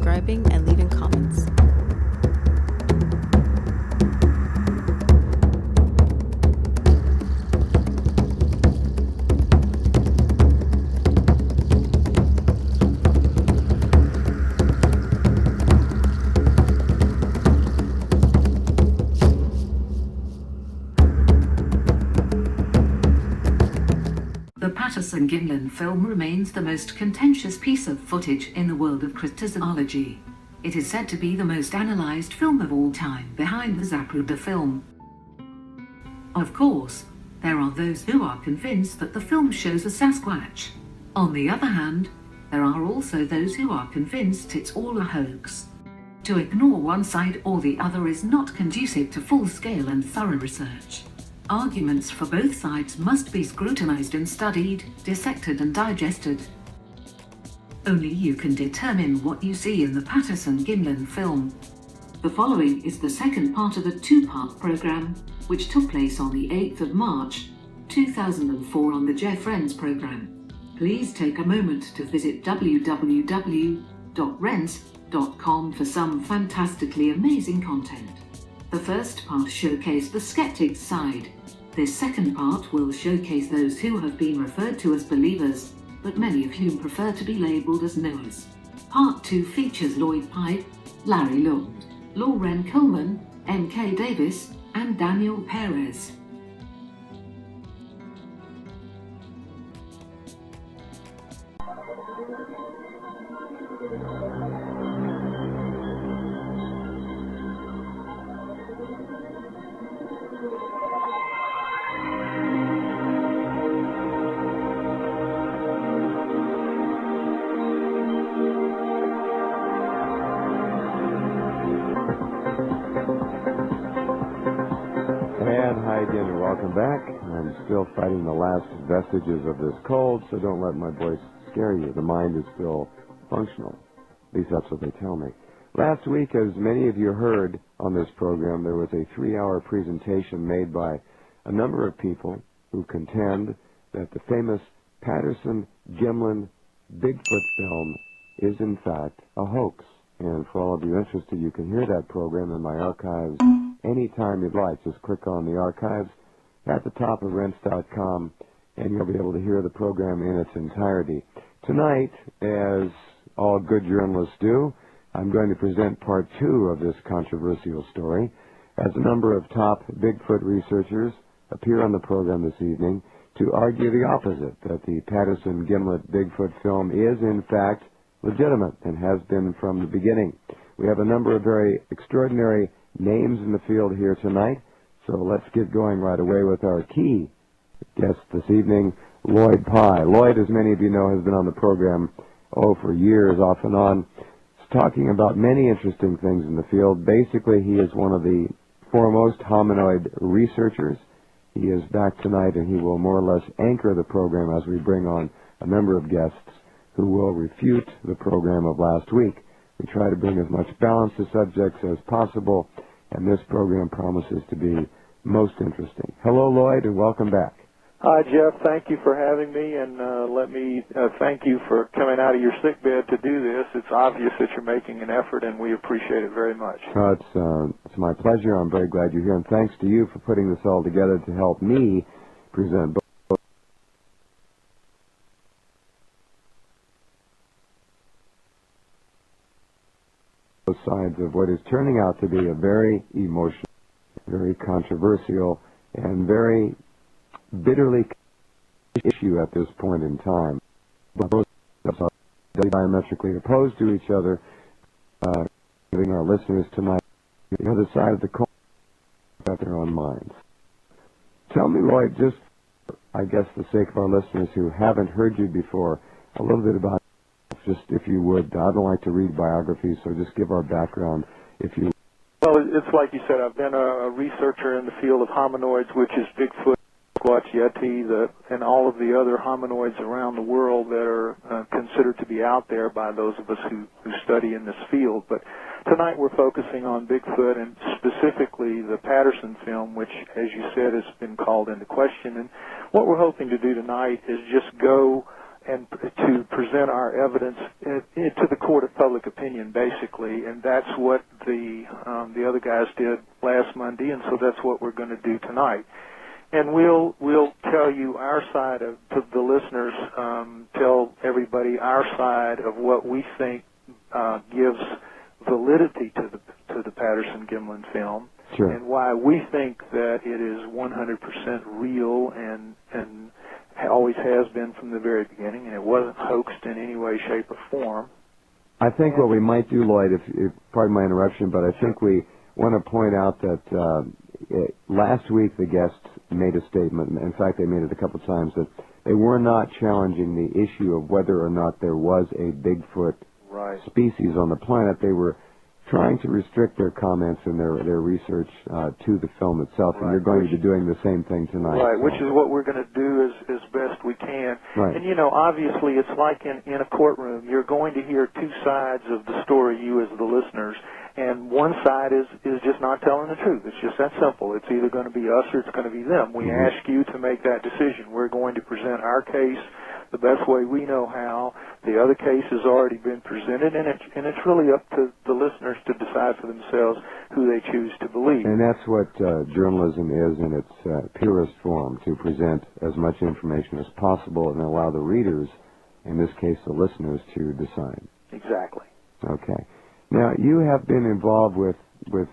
subscribing and leaving comments. The Patterson-Gimlin film remains the most contentious piece of footage in the world of cryptozoology. It is said to be the most analyzed film of all time, behind the Zapruder film. Of course, there are those who are convinced that the film shows a Sasquatch. On the other hand, there are also those who are convinced it's all a hoax. To ignore one side or the other is not conducive to full-scale and thorough research. Arguments for both sides must be scrutinized and studied, dissected and digested. Only you can determine what you see in the Patterson-Gimlin film. The following is the second part of a two-part program, which took place on the 8th of March, 2004 on the Jeff Rense Program. Please take a moment to visit www.rense.com for some fantastically amazing content. The first part showcased the skeptic's side. This second part will showcase those who have been referred to as believers, but many of whom prefer to be labeled as knowers. Part 2 features Lloyd Pye, Larry Lund, Loren Coleman, M.K. Davis, and Daniel Perez. And welcome back. I'm still fighting the last vestiges of this cold, so don't let my voice scare you. The mind is still functional. At least that's what they tell me. Last week, as many of you heard on this program, there was a 3-hour presentation made by a number of people who contend that the famous Patterson-Gimlin Bigfoot film is in fact a hoax. And for all of you interested, you can hear that program in my archives anytime you'd like. Just click on the archives at the top of Rense.com and you'll be able to hear the program in its entirety. Tonight, as all good journalists do, I'm going to present part 2 of this controversial story, as a number of top Bigfoot researchers appear on the program this evening to argue the opposite, that the Patterson-Gimlin Bigfoot film is in fact legitimate and has been from the beginning. We have a number of very extraordinary names in the field here tonight, so let's get going right away with our key guest this evening, Lloyd Pye. Lloyd, as many of you know, has been on the program, for years, off and on, talking about many interesting things in the field. Basically, he is one of the foremost hominoid researchers. He is back tonight, and he will more or less anchor the program as we bring on a number of guests who will refute the program of last week. We try to bring as much balance to subjects as possible, and this program promises to be most interesting. Hello, Lloyd, and welcome back. Hi, Jeff. Thank you for having me, and let me thank you for coming out of your sickbed to do this. It's obvious that you're making an effort, and we appreciate it very much. It's my pleasure. I'm very glad you're here, and thanks to you for putting this all together to help me present both sides of what is turning out to be a very emotional, very controversial, and very bitterly issue at this point in time. Both are diametrically opposed to each other, giving our listeners tonight the other side of the coin about their own minds. Tell me, Lloyd, just, I guess, for the sake of our listeners who haven't heard you before, a little bit about, just if you would. I don't like to read biographies, so just give our background, if you would. Well, it's like you said, I've been a researcher in the field of hominoids, which is Bigfoot, Sasquatch, Yeti, and all of the other hominoids around the world that are considered to be out there by those of us who study in this field. But tonight we're focusing on Bigfoot and specifically the Patterson film, which, as you said, has been called into question. And what we're hoping to do tonight is just go and to present our evidence to the court of public opinion, basically, and that's what the other guys did last Monday, and so that's what we're going to do tonight. And we'll tell you our side of, to the listeners, tell everybody our side of what we think gives validity to the Patterson-Gimlin film, sure, and why we think that it is 100% real and always has been from the very beginning, and it wasn't hoaxed in any way, shape, or form. I think what we might do, Lloyd, if pardon my interruption, but I think we want to point out that last week the guests made a statement, in fact they made it a couple of times, that they were not challenging the issue of whether or not there was a Bigfoot species on the planet. They were trying to restrict their comments and their research to the film itself, and you're going to be doing the same thing tonight. Right, so. which is what we're going to do as best we can. Right. And, you know, obviously it's like in a courtroom. You're going to hear two sides of the story, you as the listeners, and one side is just not telling the truth. It's just that simple. It's either going to be us or it's going to be them. We ask you to make that decision. We're going to present our case the best way we know how. The other case has already been presented, and it's really up to the listeners to decide for themselves who they choose to believe. And that's what journalism is in its purest form, to present as much information as possible and allow the readers, in this case the listeners, to decide. Exactly. Okay. Now, you have been involved with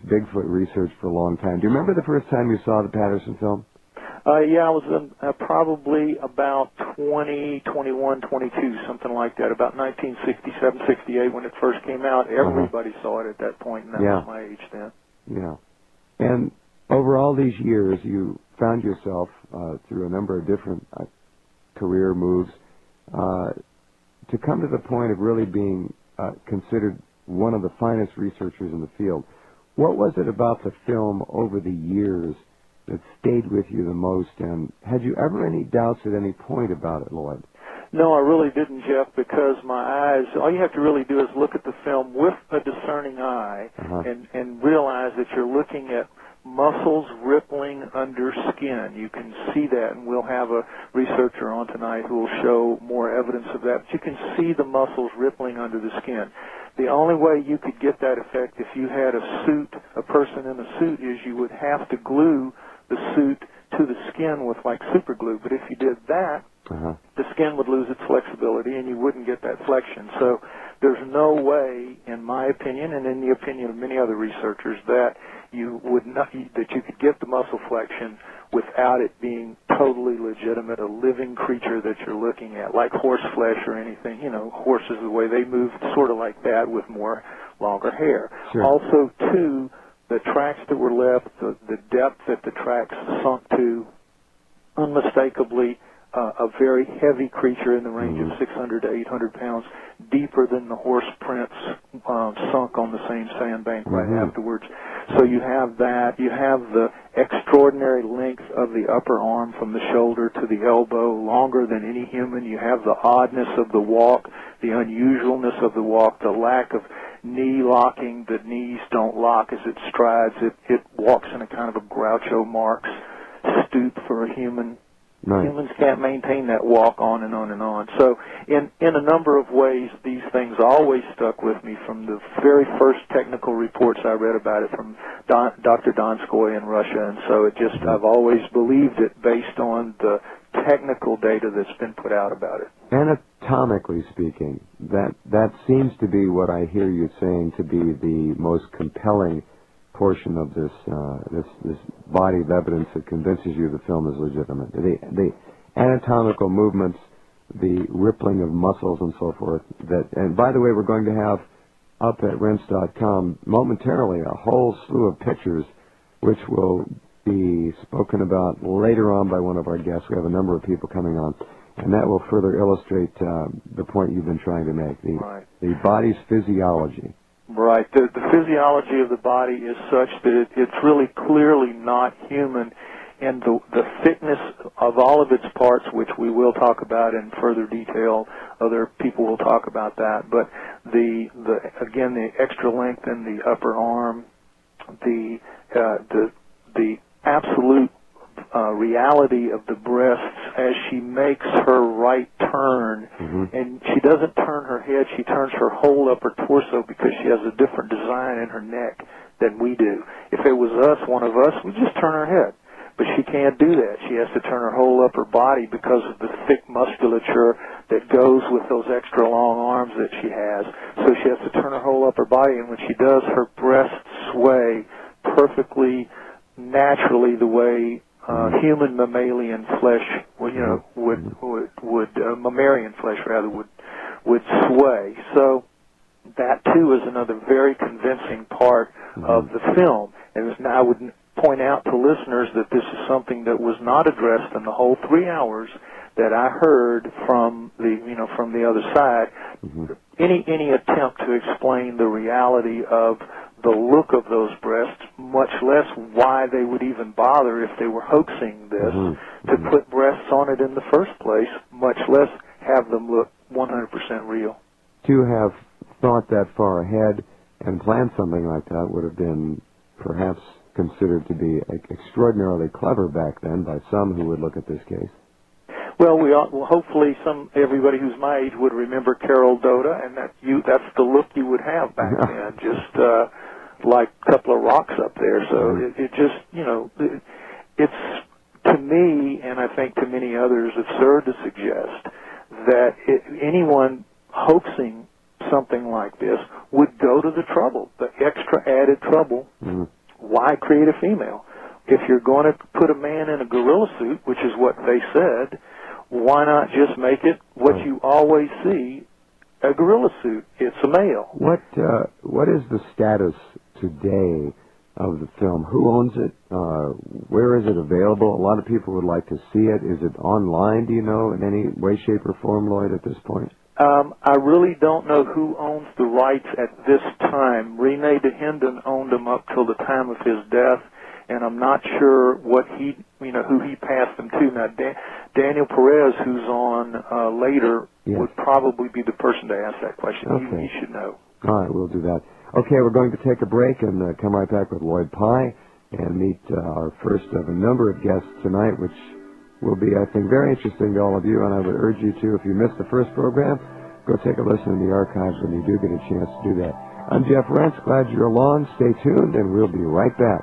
Bigfoot research for a long time. Do you remember the first time you saw the Patterson film? Yeah, I was probably about 20, 21, 22, something like that, about 1967, 68 when it first came out. Everybody saw it at that point, and that was my age then. Yeah. And over all these years, you found yourself, through a number of different career moves, to come to the point of really being considered one of the finest researchers in the field. What was it about the film over the years that stayed with you the most, and had you ever any doubts at any point about it, Lloyd? No, I really didn't, Jeff, because my eyes, all you have to really do is look at the film with a discerning eye and realize that you're looking at muscles rippling under skin. You can see that, and we'll have a researcher on tonight who will show more evidence of that. But you can see the muscles rippling under the skin. The only way you could get that effect if you had a person in a suit, is you would have to glue the suit to the skin with like super glue. But if you did that, the skin would lose its flexibility and you wouldn't get that flexion. So there's no way, in my opinion and in the opinion of many other researchers, that you could get the muscle flexion without it being totally legitimate, a living creature that you're looking at, like horse flesh or anything. You know, horses, the way they move, sort of like that with longer hair. Sure. Also, too, the tracks that were left, the depth that the tracks sunk to, unmistakably a very heavy creature in the range of 600 to 800 pounds, deeper than the horse prints sunk on the same sandbank right afterwards. So you have that. You have the extraordinary length of the upper arm from the shoulder to the elbow, longer than any human. You have the oddness of the walk, the unusualness of the walk, the lack of knee locking. The knees don't lock as it strides. It walks in a kind of a Groucho Marx stoop for a human. Right. Humans can't maintain that walk on and on and on. So in a number of ways, these things always stuck with me from the very first technical reports I read about it from Dr. Donskoy in Russia. And so I've always believed it based on the technical data that's been put out about it. Anatomically speaking, that seems to be what I hear you saying to be the most compelling portion of this body of evidence that convinces you the film is legitimate. The anatomical movements, the rippling of muscles and so forth. And by the way, we're going to have up at Rense.com momentarily a whole slew of pictures which will be spoken about later on by one of our guests. We have a number of people coming on, and that will further illustrate the point you've been trying to make, the body's physiology. Right. The physiology of the body is such that it's really clearly not human, and the thickness of all of its parts, which we will talk about in further detail, other people will talk about that, but the extra length in the upper arm, the absolute reality of the breasts as she makes her right turn, and she doesn't turn her head, she turns her whole upper torso because she has a different design in her neck than we do. If it was us, one of us, we'd just turn our head. But she can't do that. She has to turn her whole upper body because of the thick musculature that goes with those extra long arms that she has. So she has to turn her whole upper body, and when she does, her breasts sway perfectly naturally the way human mammalian flesh, mammalian flesh rather would sway. So that too is another very convincing part of the film. And I would point out to listeners that this is something that was not addressed in the whole 3 hours that I heard from the other side. Any attempt to explain the reality of the look of those breasts, much less why they would even bother if they were hoaxing this to put breasts on it in the first place, much less have them look 100% real. To have thought that far ahead and planned something like that would have been perhaps considered to be extraordinarily clever back then by some who would look at this case. Well, hopefully everybody who's my age would remember Carol Doda, and that's the look you would have back then, just like a couple of rocks up there. So it just, it's to me, and I think to many others, absurd to suggest that anyone hoaxing something like this would go to the trouble, the extra added trouble. Why create a female? If you're going to put a man in a gorilla suit, which is what they said, why not just make it what you always see, a gorilla suit? It's a male. What is the status today of the film? Who owns it? Where is it available? A lot of people would like to see it. Is it online, do you know, in any way, shape, or form, Lloyd, at this point? I really don't know who owns the rights at this time. Rene DeHenden owned them up till the time of his death, and I'm not sure what who he passed them to. Now, Daniel Perez, who's on later, would probably be the person to ask that question. Okay. He should know. All right, we'll do that. Okay, we're going to take a break and come right back with Lloyd Pye and meet our first of a number of guests tonight, which will be, I think, very interesting to all of you, and I would urge you to, if you missed the first program, go take a listen in the archives when you do get a chance to do that. I'm Jeff Rense. Glad you're along. Stay tuned, and we'll be right back.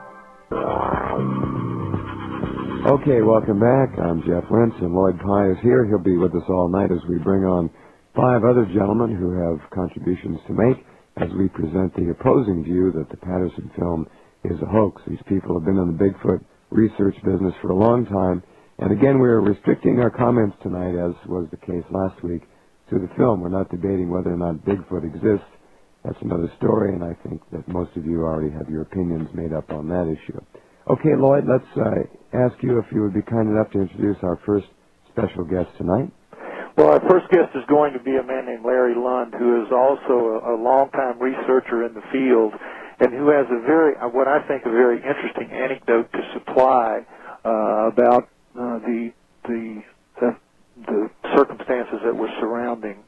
Okay, welcome back. I'm Jeff Rense, and Lloyd Pye is here. He'll be with us all night as we bring on 5 other gentlemen who have contributions to make as we present the opposing view that the Patterson film is a hoax. These people have been in the Bigfoot research business for a long time. And again, we're restricting our comments tonight, as was the case last week, to the film. We're not debating whether or not Bigfoot exists. That's another story, and I think that most of you already have your opinions made up on that issue. Okay, Lloyd, let's ask you if you would be kind enough to introduce our first special guest tonight. Well, our first guest is going to be a man named Larry Lund, who is also a longtime researcher in the field, and who has what I think, a very interesting anecdote to supply about the circumstances that were surrounding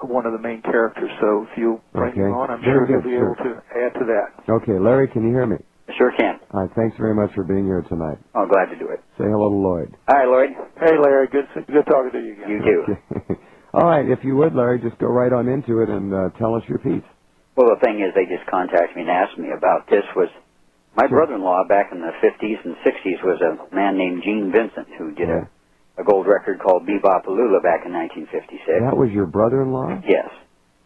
one of the main characters. So if you'll bring him on, I'm sure he'll be able to add to that. Okay, Larry, can you hear me? Sure can. All right, thanks very much for being here tonight. Oh, glad to do it. Say hello to Lloyd. Hi, Lloyd. Hey, Larry. Good talking to you again. You too. Okay. All right, if you would, Larry, just go right on into it and tell us your piece. Well, the thing is, they just contacted me and asked me about this. Was my brother-in-law back in the 50s and 60s was a man named Gene Vincent who did a gold record called Bebop-A-Lula back in 1956. That was your brother-in-law? Yes.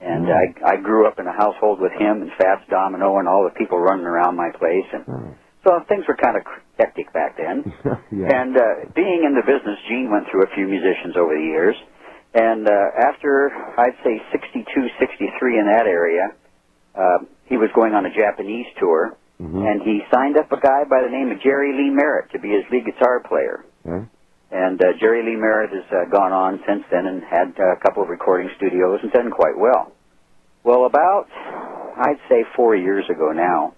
And I grew up in a household with him and Fats Domino and all the people running around my place. And so things were kind of hectic back then. And being in the business, Gene went through a few musicians over the years. And after, I'd say, 62, 63 in that area, he was going on a Japanese tour. And he signed up a guy by the name of Jerry Lee Merritt to be his lead guitar player. And Jerry Lee Merritt has gone on since then and had a couple of recording studios and done quite well. Well, about, I'd say 4 years ago now,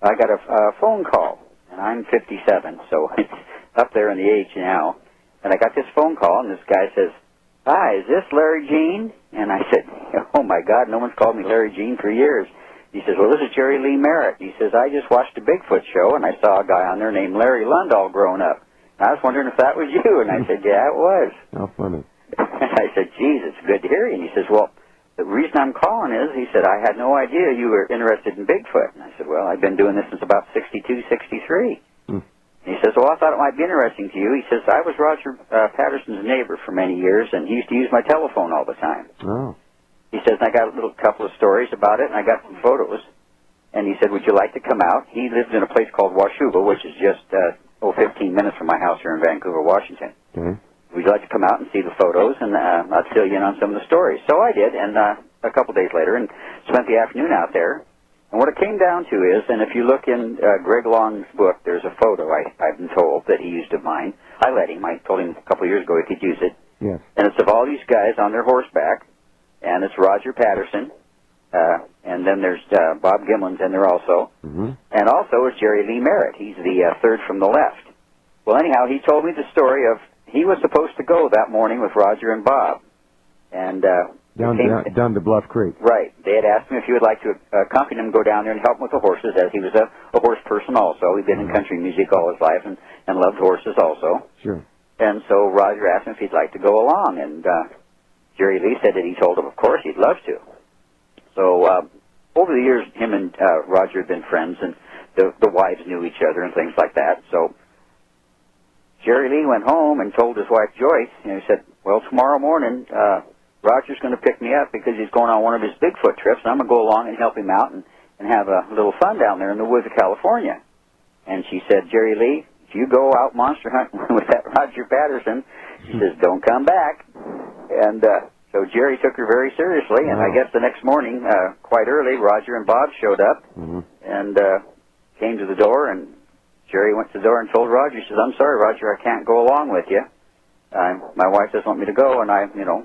I got a phone call, and I'm 57, so it's up there in the age now. And I got this phone call, and this guy says, "Hi, is this Larry Jean?" And I said, "Oh, my God, no one's called me Larry Jean for years." He says, "Well, this is Jerry Lee Merritt." He says, "I just watched a Bigfoot show, and I saw a guy on there named Larry Lund all grown up. I was wondering if that was you." And I said, "Yeah, it was." How funny. I said, geez, it's good to hear you. And he says, well, the reason I'm calling is, he said, I had no idea you were interested in Bigfoot. And I said, well, I've been doing this since about 62, 63. And he says, well, I thought it might be interesting to you. He says, I was Roger Patterson's neighbor for many years, and he used to use my telephone all the time. Oh. He says, and I got a little couple of stories about it, and I got some photos. And he said, would you like to come out? He lives in a place called Washougal, which is just 15 minutes from my house here in Vancouver, Washington. Okay. Would you like to come out and see the photos, and I'll fill you in on some of the stories. So I did, and a couple days later, and spent the afternoon out there. And what it came down to is, and if you look in Greg Long's book, there's a photo I've been told that he used of mine. I let him. I told him a couple of years ago he could use it. Yes. And it's of all these guys on their horseback, and it's Roger Patterson, and then there's Bob Gimlin's in there also, and also is Jerry Lee Merritt. He's the third from the left. Well, anyhow, he told me the story of he was supposed to go that morning with Roger and Bob, and down to Bluff Creek. Right. They had asked him if he would like to accompany them, go down there and help him with the horses, as he was a horse person also. He'd been in country music all his life and loved horses also. Sure. And so Roger asked him if he'd like to go along, and Jerry Lee said that he told him, of course, he'd love to. So over the years, him and Roger had been friends, and the wives knew each other and things like that. So Jerry Lee went home and told his wife Joyce, and he said, well, tomorrow morning, Roger's going to pick me up because he's going on one of his Bigfoot trips, and I'm going to go along and help him out and have a little fun down there in the woods of California. And she said, Jerry Lee, if you go out monster hunting with that Roger Patterson, she says, don't come back. And so Jerry took her very seriously, and I guess the next morning, quite early, Roger and Bob showed up and came to the door, and Jerry went to the door and told Roger, he says, I'm sorry, Roger, I can't go along with you. My wife doesn't want me to go, and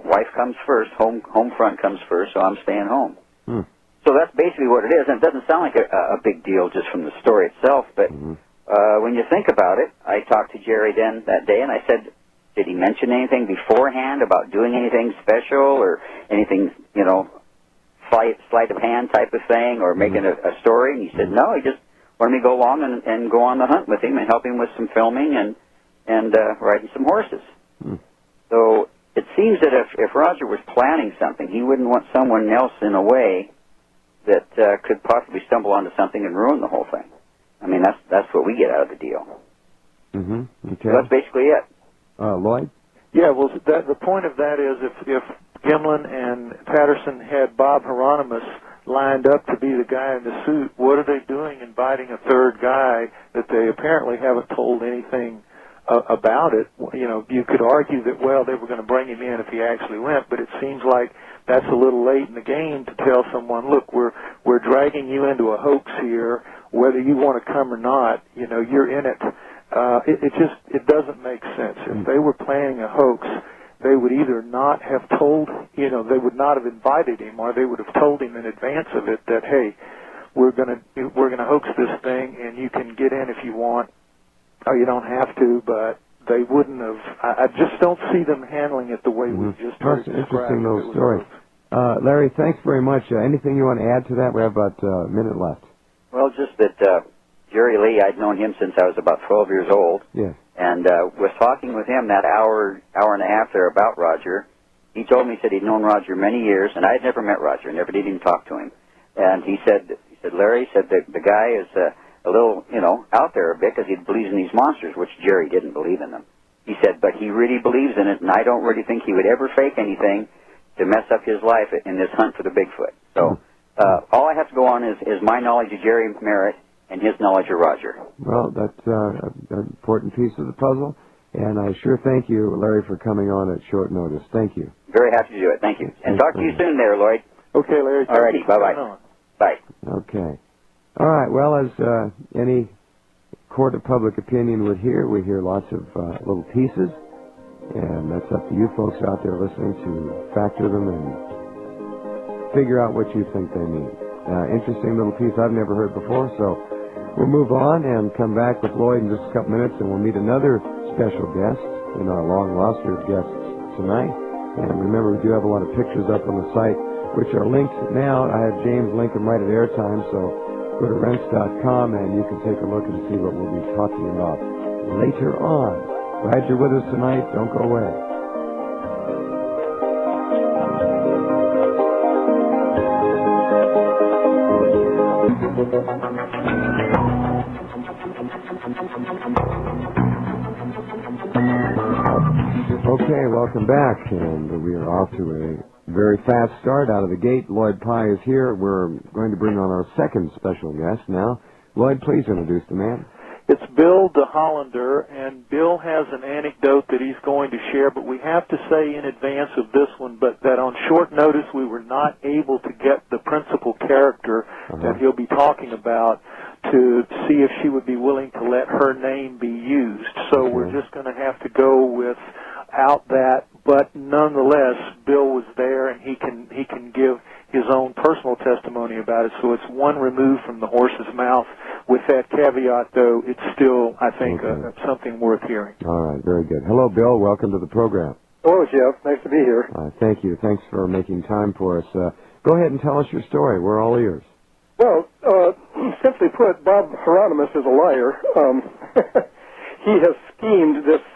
wife comes first, home front comes first, so I'm staying home. So that's basically what it is, and it doesn't sound like a big deal just from the story itself, but when you think about it, I talked to Jerry then that day, and I said, did he mention anything beforehand about doing anything special or anything, sleight of hand type of thing or making a story? And he said, no, he just wanted me to go along and go on the hunt with him and help him with some filming and riding some horses. So it seems that if Roger was planning something, he wouldn't want someone else in a way that could possibly stumble onto something and ruin the whole thing. I mean, that's what we get out of the deal. Okay. So that's basically it. Lloyd? Yeah, well, the point of that is if Gimlin and Patterson had Bob Heironimus lined up to be the guy in the suit, what are they doing inviting a third guy that they apparently haven't told anything about it? You could argue that, well, they were going to bring him in if he actually went, but it seems like that's a little late in the game to tell someone, look, we're dragging you into a hoax here, whether you want to come or not, you're in it. It doesn't make sense. If they were planning a hoax, they would either not have told, they would not have invited him, or they would have told him in advance of it that, hey, we're gonna hoax this thing, and you can get in if you want, or you don't have to. But they wouldn't have. I just don't see them handling it the way we just heard described. Interesting little story. Larry, thanks very much. Anything you want to add to that? We have about a minute left. Well, just that Jerry Lee, I'd known him since I was about 12 years old. Yes. And was talking with him that hour and a half there about Roger. He told me, he said he'd known Roger many years, and I had never met Roger, never did even talk to him. And he said, Larry said that the guy is a little, out there a bit because he believes in these monsters, which Jerry didn't believe in them. He said, but he really believes in it, and I don't really think he would ever fake anything to mess up his life in this hunt for the Bigfoot. So all I have to go on is my knowledge of Jerry Merritt and his knowledge of Roger. Well, that's an important piece of the puzzle, and I sure thank you, Larry, for coming on at short notice. Thank you. Very happy to do it. Thank you. And talk to you soon there, Lloyd. Okay, Larry. All righty. Bye-bye. Bye. Okay. All right. Well, as any court of public opinion would hear, we hear lots of little pieces, and that's up to you folks out there listening to factor them and figure out what you think they mean. Interesting little piece I've never heard before, so we'll move on and come back with Lloyd in just a couple minutes, and we'll meet another special guest in our long roster of guests tonight. And remember, we do have a lot of pictures up on the site, which are linked now. I have James link them right at airtime, so go to Rense.com and you can take a look and see what we'll be talking about later on. Glad you're with us tonight. Don't go away. Okay, welcome back, and we are off to a very fast start out of the gate. Lloyd Pye is here. We're going to bring on our second special guest now. Lloyd, please introduce the man. It's Bill de Hollander, and Bill has an anecdote that he's going to share, but we have to say in advance of this one, but that on short notice we were not able to get the principal character that he'll be talking about to see if she would be willing to let her name be used. So we're just going to have to go without that, but nonetheless, Bill was there, and he can give his own personal testimony about it. So it's one removed from the horse's mouth. With that caveat, though, it's still, I think, something worth hearing. All right, very good. Hello, Bill. Welcome to the program. Hello, Jeff. Nice to be here. Thank you. Thanks for making time for us. Go ahead and tell us your story. We're all ears. Well, simply put, Bob Heironimus is a liar. He has schemed this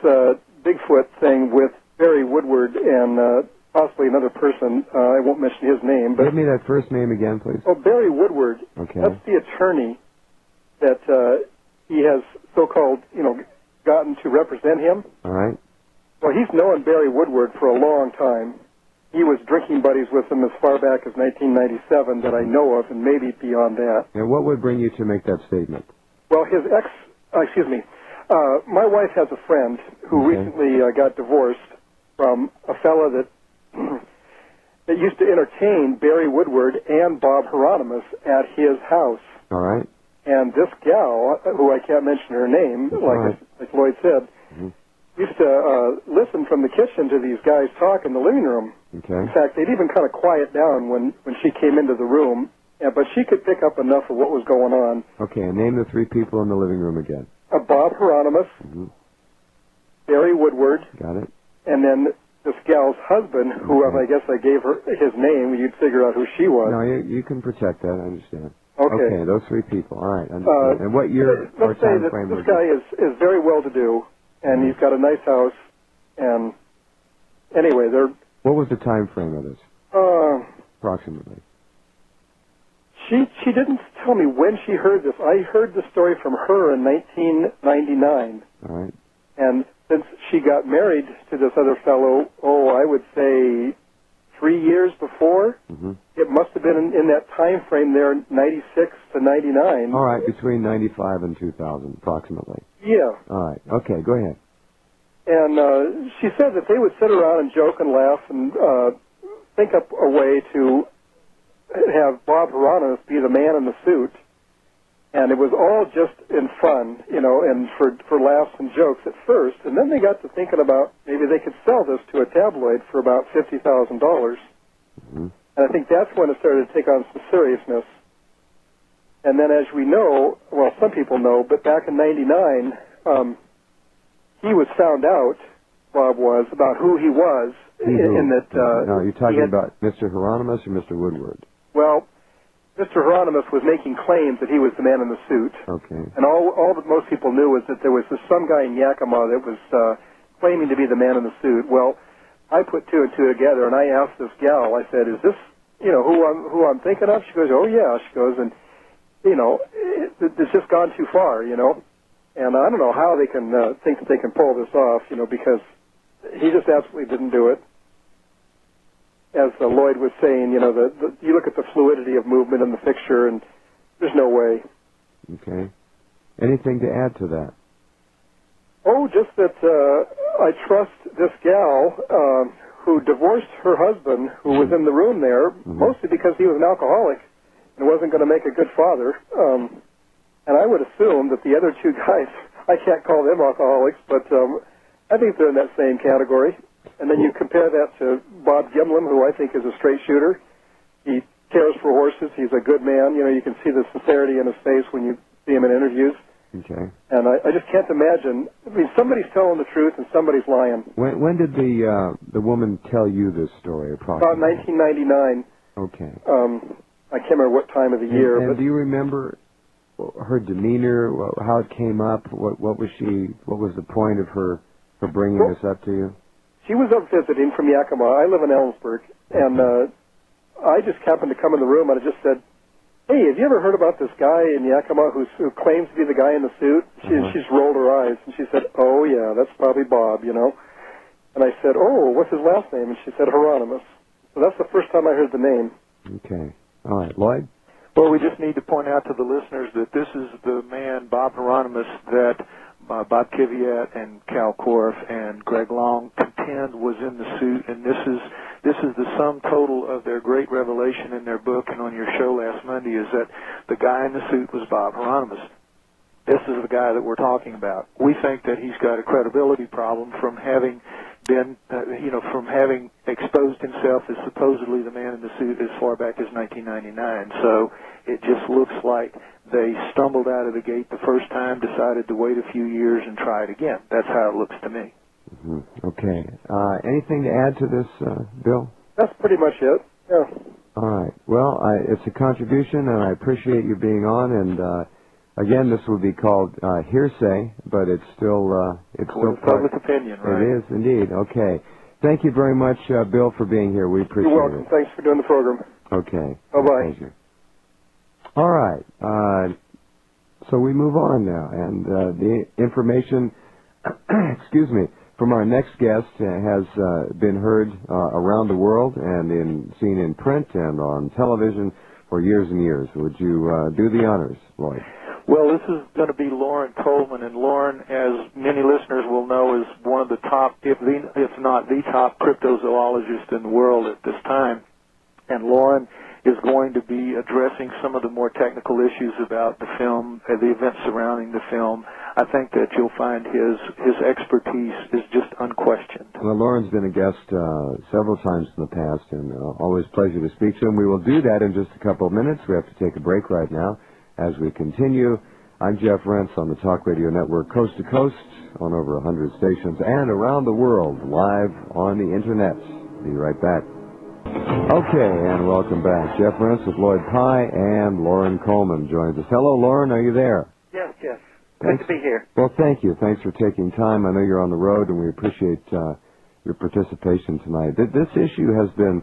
Bigfoot thing with Barry Woodward and possibly another person. I won't mention his name. But give me that first name again, please. Oh, Barry Woodward. Okay. That's the attorney that he has so-called, gotten to represent him. All right. Well, he's known Barry Woodward for a long time. He was drinking buddies with him as far back as 1997 that I know of, and maybe beyond that. And what would bring you to make that statement? Well, his my wife has a friend who recently got divorced from a fellow that that used to entertain Barry Woodward and Bob Heironimus at his house. All right. And this gal, who I can't mention her name, like Lloyd said, used to listen from the kitchen to these guys talk in the living room. Okay. In fact, they'd even kind of quiet down when she came into the room, but she could pick up enough of what was going on. Okay, and name the three people in the living room again. Bob Heironimus, Barry Woodward, got it, and then this gal's husband, who I guess I gave her his name. You'd figure out who she was. No, you can protect that. I understand. Okay, those three people. All right. Understand. And what year or let's say time that frame this guy is very well-to-do, and he's got a nice house. And anyway, what was the time frame of this? Approximately. She didn't tell me when she heard this. I heard the story from her in 1999. All right. And since she got married to this other fellow, I would say 3 years before, it must have been in that time frame there, 96 to 99. All right, between 95 and 2000, approximately. Yeah. All right. Okay, go ahead. And she said that they would sit around and joke and laugh and think up a way to have Bob Heironimus be the man in the suit. And it was all just in fun, and for laughs and jokes at first. And then they got to thinking about maybe they could sell this to a tabloid for about $50,000. And I think that's when it started to take on some seriousness. And then as we know, well, some people know, but back in 99, he was found out, Bob was, about who he was. No, you're talking about Mr. Heironimus or Mr. Woodward? Well, Mr. Heironimus was making claims that he was the man in the suit. Okay. And all that most people knew was that there was some guy in Yakima that was claiming to be the man in the suit. Well, I put two and two together, and I asked this gal, I said, is this, who I'm thinking of? She goes, oh, yeah. She goes, and, it's just gone too far, And I don't know how they can think that they can pull this off, because he just absolutely didn't do it. As Lloyd was saying, you look at the fluidity of movement in the picture, and there's no way. Okay. Anything to add to that? Oh, just that I trust this gal who divorced her husband, who was in the room there, mostly because he was an alcoholic and wasn't going to make a good father. And I would assume that the other two guys, I can't call them alcoholics, but I think they're in that same category. And then you compare that to Bob Gimlin, who I think is a straight shooter. He cares for horses. He's a good man. You can see the sincerity in his face when you see him in interviews. Okay. And I just can't imagine. I mean, somebody's telling the truth and somebody's lying. When did the woman tell you this story, approximately? About 1999. Okay. I can't remember what time of the year. And do you remember her demeanor, how it came up? What was the point of her bringing this up to you? She was up visiting from Yakima. I live in Ellensburg, and I just happened to come in the room, and I just said, hey, have you ever heard about this guy in Yakima who claims to be the guy in the suit? She's rolled her eyes, and she said, oh, yeah, that's probably Bob, you know. And I said, oh, what's his last name? And she said, Heironimus. So that's the first time I heard the name. Okay. All right. Lloyd? Well, we just need to point out to the listeners that this is the man, Bob Heironimus, that Bob Kitviat and Kal Korff and Greg Long contend was in the suit, and this is the sum total of their great revelation in their book and on your show last Monday, is that the guy in the suit was Bob Heironimus. This is the guy that we're talking about. We think that he's got a credibility problem from having been, from having exposed himself as supposedly the man in the suit as far back as 1999. So it just looks like they stumbled out of the gate the first time, decided to wait a few years and try it again. That's how it looks to me. Mm-hmm. Okay. Anything to add to this, Bill? That's pretty much it. Yeah. All right. Well, it's a contribution, and I appreciate you being on. And again, this would be called hearsay, but it's still public opinion, right? It is indeed. Okay. Thank you very much, Bill, for being here. We appreciate it. You're welcome. Thanks for doing the program. Okay. Bye-bye. Pleasure. All right. So we move on now, and the information, excuse me, from our next guest has been heard around the world and seen in print and on television for years and years. Would you do the honors, Lloyd? Well, this is going to be Loren Coleman, and Loren, as many listeners will know, is one of the top, if not the top, cryptozoologist in the world at this time. And Loren is going to be addressing some of the more technical issues about the film, the events surrounding the film. I think that you'll find his expertise is just unquestioned. Well, Loren's been a guest several times in the past, and always a pleasure to speak to him. We will do that in just a couple of minutes. We have to take a break right now. As we continue, I'm Jeff Rense on the Talk Radio Network, coast to coast, on over 100 stations, and around the world, live on the Internet. Be right back. Okay, and welcome back. Jeff Rense with Lloyd Pye and Loren Coleman joins us. Hello, Loren, are you there? Yes, Jeff. Good to be here. Well, thank you. Thanks for taking time. I know you're on the road, and we appreciate your participation tonight. This issue has been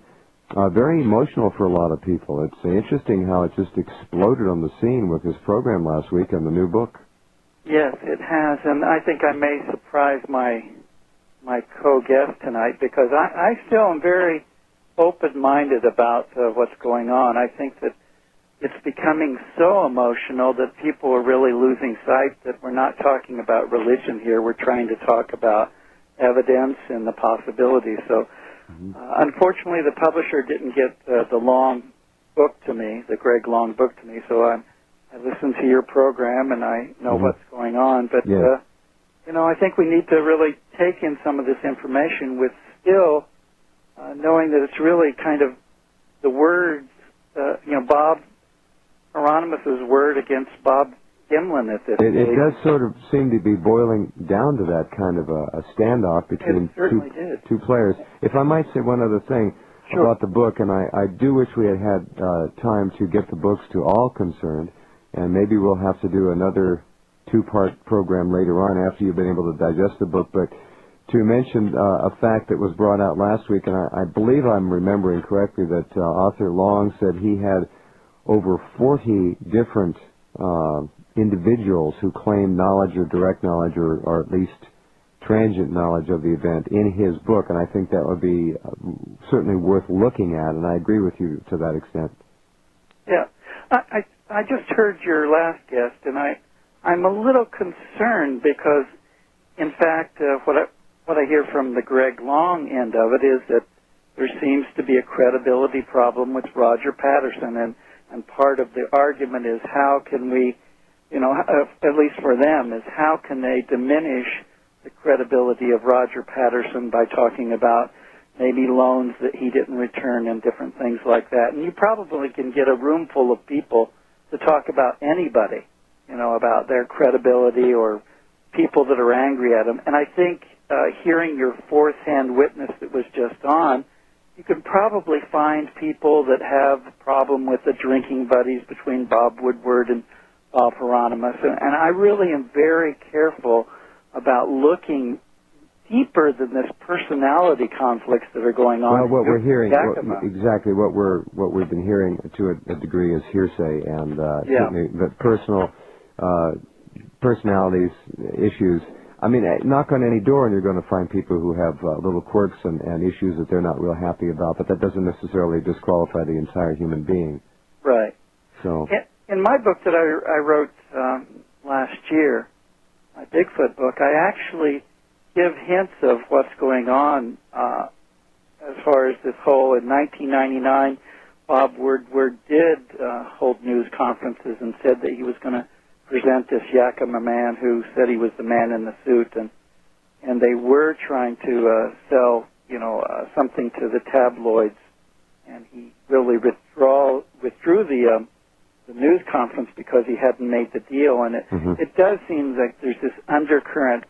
very emotional for a lot of people. It's interesting how it just exploded on the scene with this program last week and the new book. Yes, it has, and I think I may surprise my co-guest tonight because I still am very open-minded about what's going on. I think that it's becoming so emotional that people are really losing sight that we're not talking about religion here. We're trying to talk about evidence and the possibilities. So, unfortunately, the publisher didn't get the Long book to me, the Greg Long book to me, so I listened to your program and I know what's going on. But, I think we need to really take in some of this information with still knowing that it's really kind of the words, Bob Heironimus' word against Bob Gimlin at this It does sort of seem to be boiling down to that kind of a standoff between two players. If I might say one other thing about the book, and I do wish we had time to get the books to all concerned, and maybe we'll have to do another two-part program later on after you've been able to digest the book, but to mention a fact that was brought out last week, and I believe I'm remembering correctly that author Long said he had over 40 different individuals who claim knowledge or direct knowledge or at least transient knowledge of the event in his book, and I think that would be certainly worth looking at, and I agree with you to that extent. Yeah. I just heard your last guest, and I'm a little concerned because, in fact, what I hear from the Greg Long end of it is that there seems to be a credibility problem with Roger Patterson, and part of the argument is how can we, at least for them, is how can they diminish the credibility of Roger Patterson by talking about maybe loans that he didn't return and different things like that. And you probably can get a room full of people to talk about anybody, about their credibility or people that are angry at him. And I think hearing your fourth-hand witness that was just on, you could probably find people that have a problem with the drinking buddies between Bob Woodward and Bob Heironimus. And I really am very careful about looking deeper than this personality conflicts that are going on. Well, what we're hearing, Yakima. what we've been hearing to a degree is hearsay, and certainly the personalities issues. I mean, knock on any door and you're going to find people who have little quirks and issues that they're not real happy about, but that doesn't necessarily disqualify the entire human being. Right. So, in my book that I wrote last year, my Bigfoot book, I actually give hints of what's going on as far as this whole, in 1999, Bob Woodward did hold news conferences and said that he was going to present this Yakima man who said he was the man in the suit, and they were trying to sell, something to the tabloids, and he really withdrew the news conference because he hadn't made the deal, and it does seem like there's this undercurrent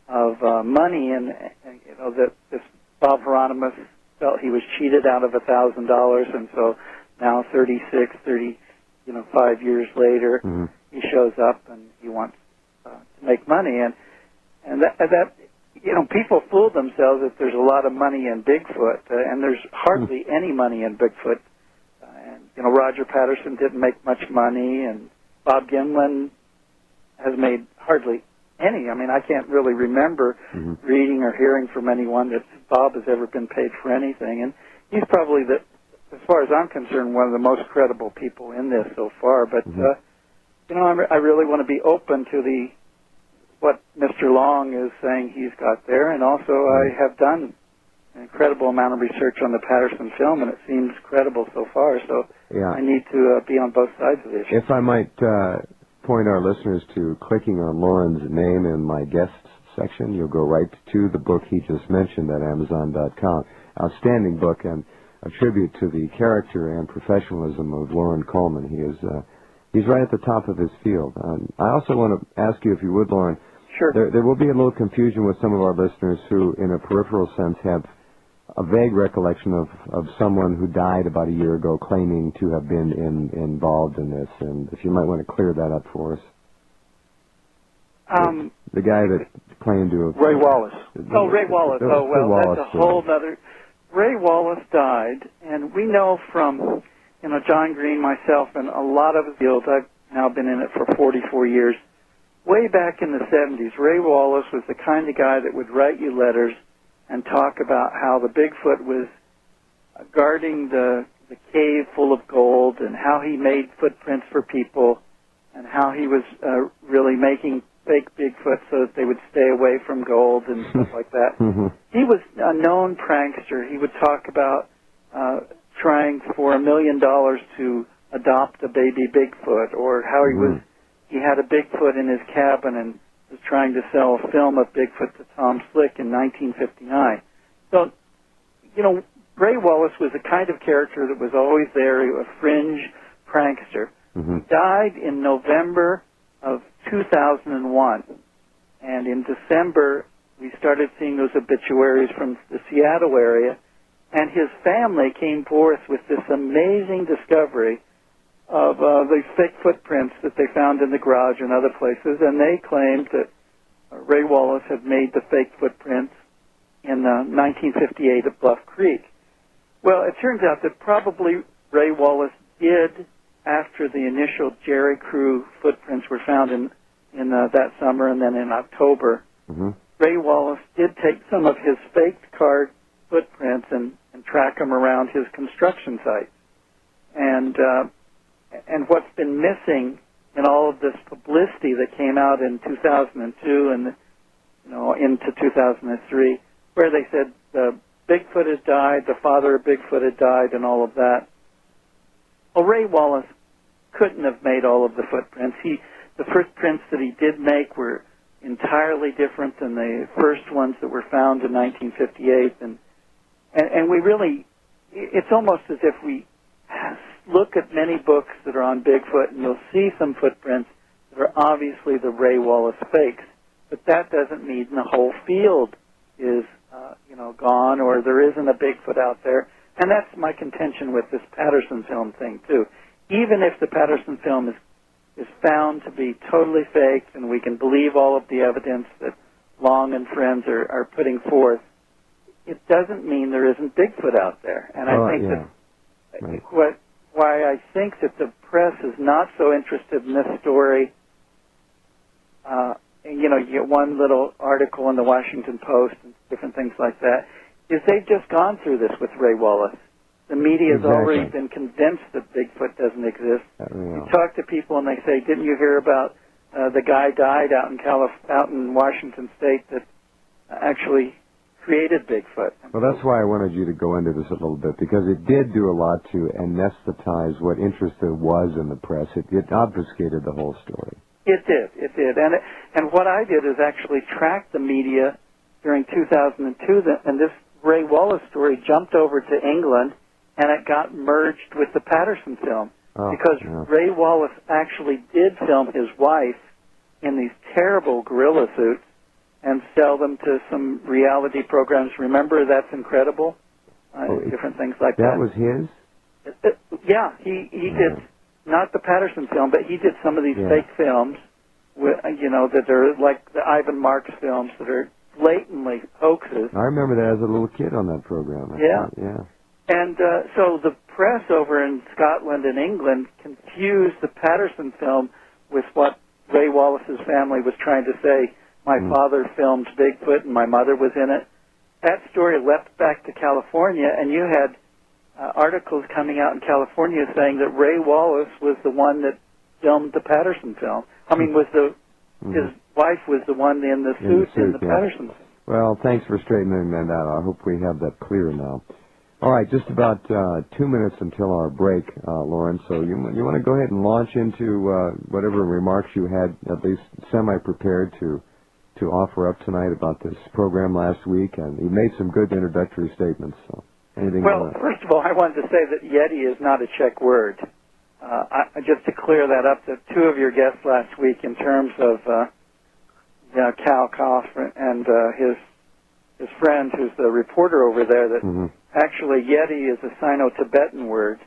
of money, and that this Bob Heironimus felt he was cheated out of $1,000, and so now 5 years later, he shows up and he wants to make money, and that people fool themselves that there's a lot of money in Bigfoot, and there's hardly any money in Bigfoot. And Roger Patterson didn't make much money, and Bob Gimlin has made hardly any. I mean, I can't really remember reading or hearing from anyone that Bob has ever been paid for anything, and he's probably as far as I'm concerned, one of the most credible people in this so far. But I really want to be open to what Mr. Long is saying he's got there, and also I have done an incredible amount of research on the Patterson film, and it seems credible so far. So I need to be on both sides of the issue. If I might point our listeners to clicking on Loren's name in my guests section, you'll go right to the book he just mentioned at Amazon.com. Outstanding book, and a tribute to the character and professionalism of Loren Coleman. He's right at the top of his field. I also want to ask you, if you would, Loren. Sure. There will be a little confusion with some of our listeners who, in a peripheral sense, have a vague recollection of someone who died about a year ago claiming to have been involved in this. And if you might want to clear that up for us. The guy that claimed to have... Ray Wallace. Ray Wallace. That's a whole other... Ray Wallace died, and we know from, John Green, myself, and a lot of the fields, I've now been in it for 44 years, way back in the 70s, Ray Wallace was the kind of guy that would write you letters and talk about how the Bigfoot was guarding the cave full of gold, and how he made footprints for people, and how he was really making fake Bigfoot so that they would stay away from gold and stuff like that. He was a known prankster. He would talk about trying for $1 million to adopt a baby Bigfoot, or how he had a Bigfoot in his cabin and was trying to sell a film of Bigfoot to Tom Slick in 1959. So, Ray Wallace was the kind of character that was always there, a fringe prankster. He died in November of 2001, and in December we started seeing those obituaries from the Seattle area, and his family came forth with this amazing discovery of the fake footprints that they found in the garage and other places, and they claimed that Ray Wallace had made the fake footprints in 1958 at Bluff Creek. Well, it turns out that probably Ray Wallace did, after the initial Jerry Crew footprints were found in that summer and then in October, Ray Wallace did take some of his faked card footprints and track them around his construction site. And what's been missing in all of this publicity that came out in 2002 and into 2003, where they said Bigfoot had died, the father of Bigfoot had died, and all of that. Well, Ray Wallace couldn't have made all of the footprints. The footprints that he did make were entirely different than the first ones that were found in 1958, and we really, it's almost as if we look at many books that are on Bigfoot, and you'll see some footprints that are obviously the Ray Wallace fakes, but that doesn't mean the whole field is, gone, or there isn't a Bigfoot out there. And that's my contention with this Patterson film thing, too. Even if the Patterson film is found to be totally fake, and we can believe all of the evidence that Long and friends are putting forth, it doesn't mean there isn't Bigfoot out there. And I think that why I think that the press is not so interested in this story, you get one little article in the Washington Post and different things like that, is they've just gone through this with Ray Wallace. The media has already been convinced that Bigfoot doesn't exist. You talk to people and they say, didn't you hear about the guy died out in Washington State that actually created Bigfoot? Well, that's why I wanted you to go into this a little bit, because it did do a lot to anesthetize what interest there was in the press. It obfuscated the whole story. It did. And what I did is actually track the media during 2002, and this Ray Wallace story jumped over to England, and it got merged with the Patterson film, because Ray Wallace actually did film his wife in these terrible gorilla suits and sell them to some reality programs. Remember That's Incredible? Different things like that. That was his? He did, not the Patterson film, but he did some of these fake films, that are like the Ivan Marx films that are blatantly hoaxes. I remember that as a little kid on that program. And so the press over in Scotland and England confused the Patterson film with what Ray Wallace's family was trying to say. My father filmed Bigfoot and my mother was in it. That story leapt back to California, and you had articles coming out in California saying that Ray Wallace was the one that filmed the Patterson film. His wife was the one in the suit in the Patterson film. Well, thanks for straightening that out. I hope we have that clear now. All right, just about 2 minutes until our break, Loren. So you want to go ahead and launch into whatever remarks you had, at least semi-prepared to offer up tonight about this program last week, and you made some good introductory statements. So anything? Well, first of all, I wanted to say that Yeti is not a Czech word. Just to clear that up, that two of your guests last week, in terms of Kal Korff and his friend, who's the reporter over there, that actually Yeti is a Sino-Tibetan word,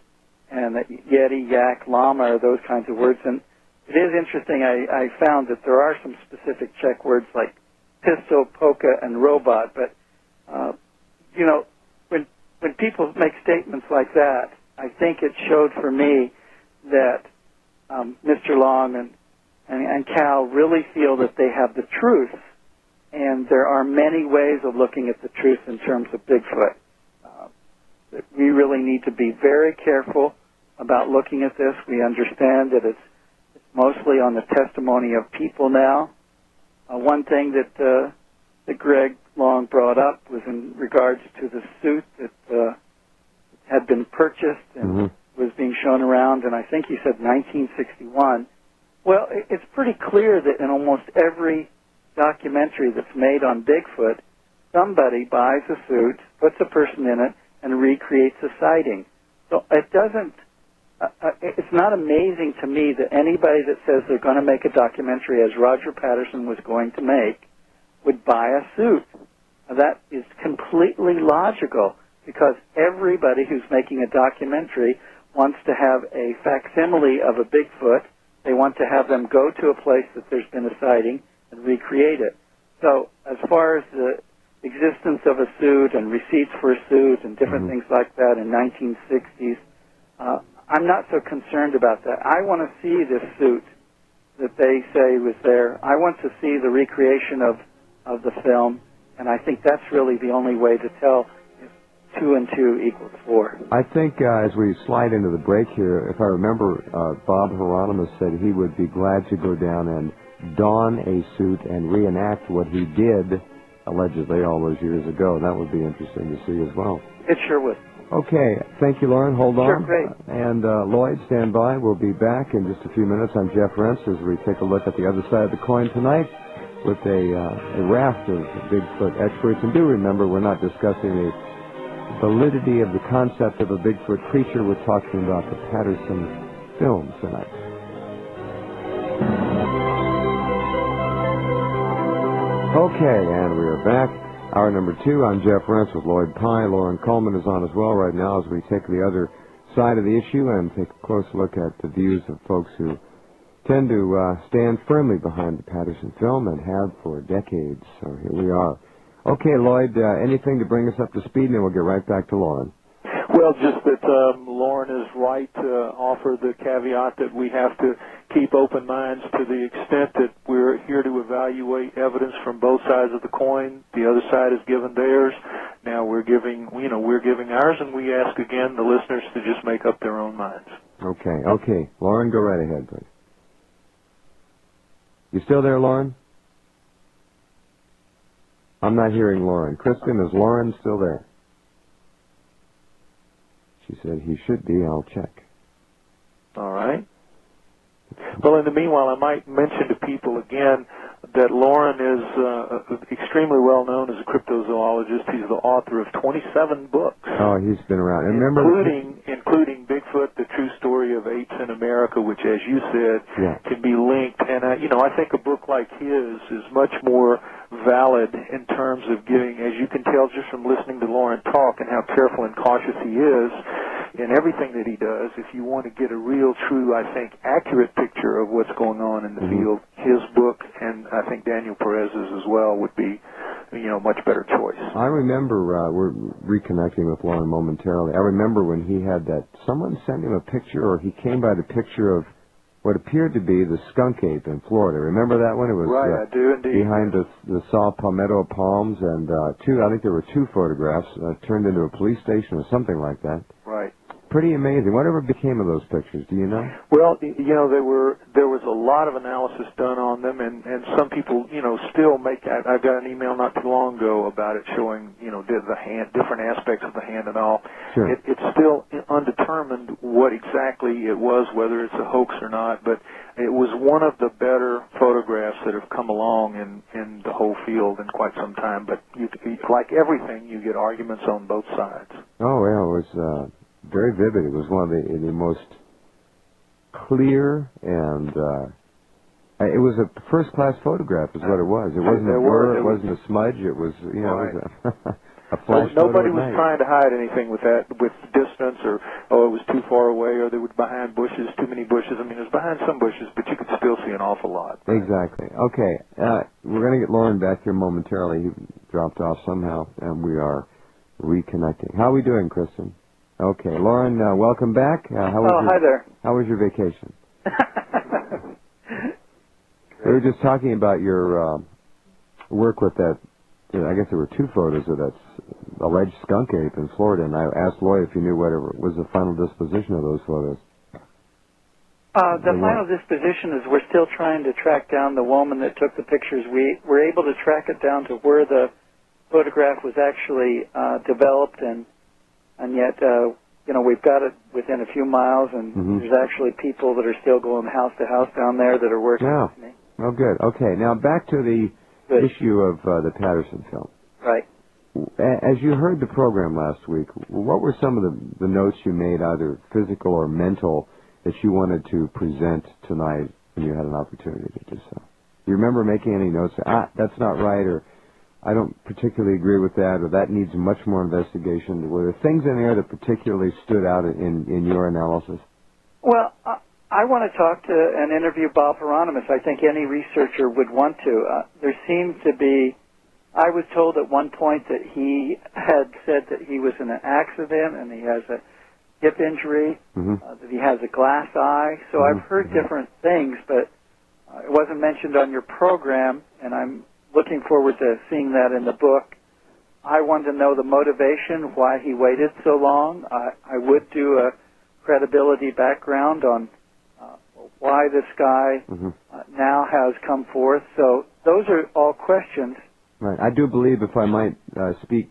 and that Yeti, Yak, Llama are those kinds of words. And it is interesting, I found that there are some specific Czech words like pistol, polka, and robot, but, when people make statements like that, I think it showed for me that Mr. Long and Kal really feel that they have the truth, and there are many ways of looking at the truth in terms of Bigfoot. That we really need to be very careful about looking at this. We understand that it's mostly on the testimony of people now. One thing that Greg Long brought up was in regards to the suit that had been purchased and was being shown around, and I think he said 1961. Well, it's pretty clear that in almost every documentary that's made on Bigfoot, somebody buys a suit, puts a person in it, and recreates a sighting. So it doesn't, it's not amazing to me that anybody that says they're going to make a documentary, as Roger Patterson was going to make, would buy a suit. Now, that is completely logical, because everybody who's making a documentary wants to have a facsimile of a Bigfoot. They want to have them go to a place that there's been a sighting and recreate it. So as far as the existence of a suit and receipts for a suit and different things like that in 1960s, I'm not so concerned about that. I want to see this suit that they say was there. I want to see the recreation of the film, and I think that's really the only way to tell if 2 and 2 equals 4. I think as we slide into the break here, if I remember, Bob Heironimus said he would be glad to go down and don a suit and reenact what he did, allegedly, all those years ago. That would be interesting to see as well. It sure would. Okay. Thank you, Loren. Hold on. Sure, great. And Lloyd, stand by. We'll be back in just a few minutes. I'm Jeff Rense as we take a look at the other side of the coin tonight with a raft of Bigfoot experts. And do remember, we're not discussing the validity of the concept of a Bigfoot creature. We're talking about the Patterson film tonight. Okay, and we are back. Hour number 2. I'm Jeff Rense with Lloyd Pye. Loren Coleman is on as well right now as we take the other side of the issue and take a close look at the views of folks who tend to stand firmly behind the Patterson film and have for decades. So here we are. Okay, Lloyd, anything to bring us up to speed, and then we'll get right back to Loren. Well, just that Loren is right to offer the caveat that we have to keep open minds to the extent that we're here to evaluate evidence from both sides of the coin. The other side has given theirs. Now we're giving ours, and we ask again the listeners to just make up their own minds. Okay. Loren, go right ahead, please. You still there, Loren? I'm not hearing Loren. Kristen, is Loren still there? She said he should be. I'll check. All right. Well, in the meanwhile, I might mention to people again that Loren is extremely well known as a cryptozoologist. He's the author of 27 books. Oh, he's been around. Including Bigfoot, The True Story of Apes in America, which, as you said, can be linked. And, I think a book like his is much more valid in terms of giving, as you can tell just from listening to Loren talk and how careful and cautious he is in everything that he does. If you want to get a real, true, I think, accurate picture of what's going on in the field, his book, and I think Daniel Perez's as well, would be, much better choice. I remember, we're reconnecting with Loren momentarily. I remember when he had that, someone sent him a picture, or he came by the picture of what appeared to be the skunk ape in Florida. Remember that one? It was right, I do indeed. Behind the saw palmetto palms, and I think there were two photographs turned into a police station or something like that. Right. Pretty amazing. Whatever became of those pictures, do you know? Well, there was a lot of analysis done on them, and some people, still make. I got an email not too long ago about it showing, the hand, different aspects of the hand and all. Sure. It's still undetermined what exactly it was, whether it's a hoax or not, but it was one of the better photographs that have come along in the whole field in quite some time. But like everything, you get arguments on both sides. Oh, yeah, it was very vivid. It was one of the most clear, and it was a first-class photograph is what it was. It wasn't a blur, it wasn't a smudge, it was, it was a flash photo. Nobody was trying to hide anything with that, with distance, or, it was too far away, or they were behind bushes, too many bushes. I mean, it was behind some bushes, but you could still see an awful lot. Right? Exactly. Okay, we're going to get Loren back here momentarily. He dropped off somehow, and we are reconnecting. How are we doing, Kristen? Okay, Loren, welcome back. Hi there. How was your vacation? We were just talking about your work with that. I guess there were two photos of that alleged skunk ape in Florida, and I asked Lloyd if he knew what was the final disposition of those photos. The final disposition is we're still trying to track down the woman that took the pictures. We were able to track it down to where the photograph was actually developed, and yet, we've got it within a few miles, and there's actually people that are still going house to house down there that are working with me. Oh, good. Okay, now back to the issue of the Patterson film. Right. As you heard the program last week, what were some of the notes you made, either physical or mental, that you wanted to present tonight when you had an opportunity to do so? Do you remember making any notes? That's not right, or I don't particularly agree with that, or that needs much more investigation. Were there things in there that particularly stood out in your analysis? Well, I want to talk to and interview Bob Heironimus. I think any researcher would want to. There seems to be, I was told at one point that he had said that he was in an accident and he has a hip injury, that he has a glass eye. So I've heard different things, but it wasn't mentioned on your program, and I'm looking forward to seeing that in the book. I wanted to know the motivation, why he waited so long. I would do a credibility background on why this guy now has come forth. So those are all questions. Right. I do believe, if I might speak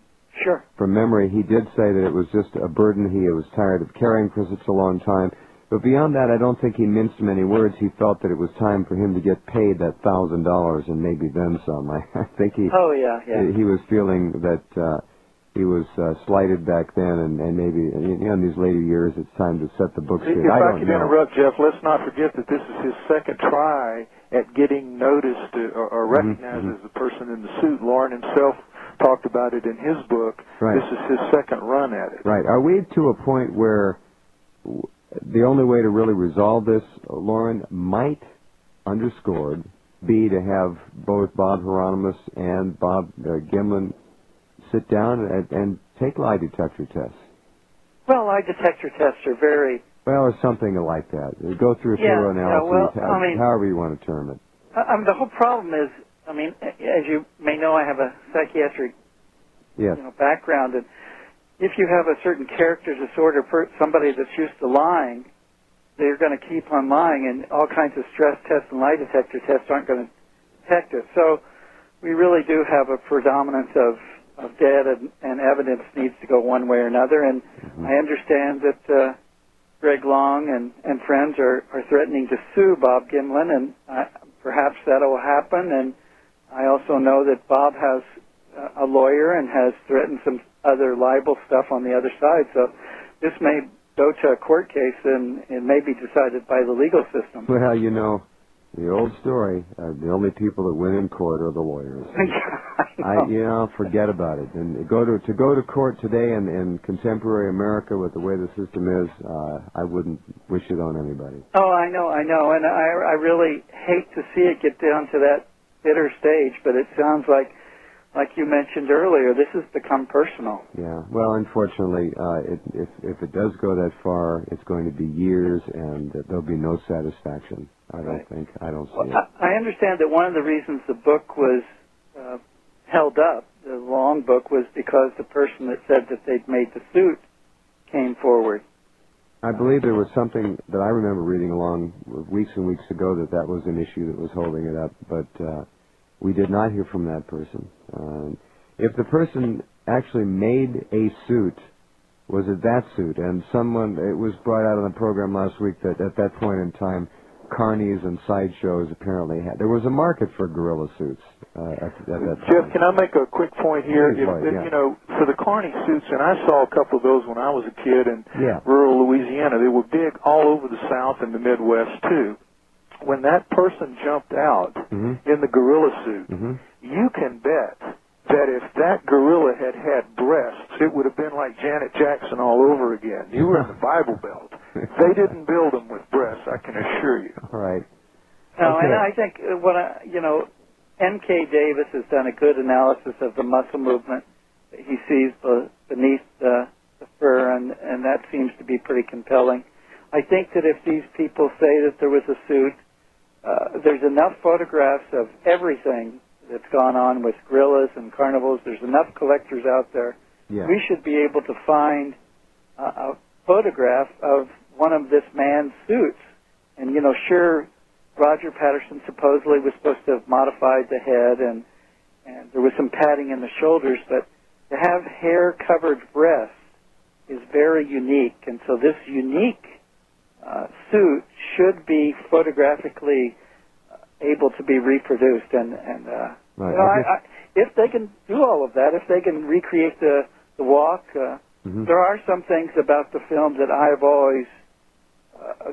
from memory, he did say that it was just a burden he was tired of carrying for such a long time. But beyond that, I don't think he minced many words. He felt that it was time for him to get paid that $1,000 and maybe then some. I think he he was feeling that he was slighted back then, and maybe in these later years it's time to set the book straight. If I could interrupt, Jeff, let's not forget that this is his second try at getting noticed or recognized as the person in the suit. Loren himself talked about it in his book. Right. This is his second run at it. Right. Are we to a point where the only way to really resolve this, Loren, might underscored, B, to have both Bob Heironimus and Bob Gimlin sit down and take lie detector tests? Well, lie detector tests are very... Well, or something like that. Go through a thorough analysis, however you want to term it. The whole problem is, as you may know, I have a psychiatric background, and if you have a certain character disorder, somebody that's used to lying, they're going to keep on lying, and all kinds of stress tests and lie detector tests aren't going to detect it. So we really do have a predominance of data and evidence needs to go one way or another, and I understand that Greg Long and friends are threatening to sue Bob Gimlin, and perhaps that will happen, and I also know that Bob has a lawyer and has threatened some other libel stuff on the other side, so this may go to a court case and it may be decided by the legal system. Well, you know, the old story, the only people that win in court are the lawyers. Forget about it. And go to court today in contemporary America with the way the system is, I wouldn't wish it on anybody. Oh, I know. And I really hate to see it get down to that bitter stage, but it sounds like you mentioned earlier, this has become personal. Yeah. Well, unfortunately, if it does go that far, it's going to be years, and there'll be no satisfaction. I don't see it. I understand that one of the reasons the book was held up, the long book, was because the person that said that they'd made the suit came forward. I believe there was something that I remember reading along weeks and weeks ago that was an issue that was holding it up, but we did not hear from that person. If the person actually made a suit, was it that suit? And it was brought out on the program last week that at that point in time, carnies and sideshows apparently there was a market for gorilla suits at that time. Jeff, can I make a quick point here? For the carny suits, and I saw a couple of those when I was a kid in rural Louisiana. They were big all over the South and the Midwest, too. When that person jumped out in the gorilla suit, you can bet that if that gorilla had had breasts, it would have been like Janet Jackson all over again. You were in the Bible Belt. They didn't build them with breasts, I can assure you. All right. No, and I think N.K. Davis has done a good analysis of the muscle movement that he sees beneath the fur, and that seems to be pretty compelling. I think that if these people say that there was a suit, there's enough photographs of everything that's gone on with gorillas and carnivores. There's enough collectors out there. Yeah. We should be able to find a photograph of one of this man's suits. And, sure, Roger Patterson supposedly was supposed to have modified the head, and there was some padding in the shoulders, but to have hair-covered breasts is very unique. And so this unique suit should be photographically able to be reproduced, if they can do all of that, if they can recreate the walk, there are some things about the film that I've always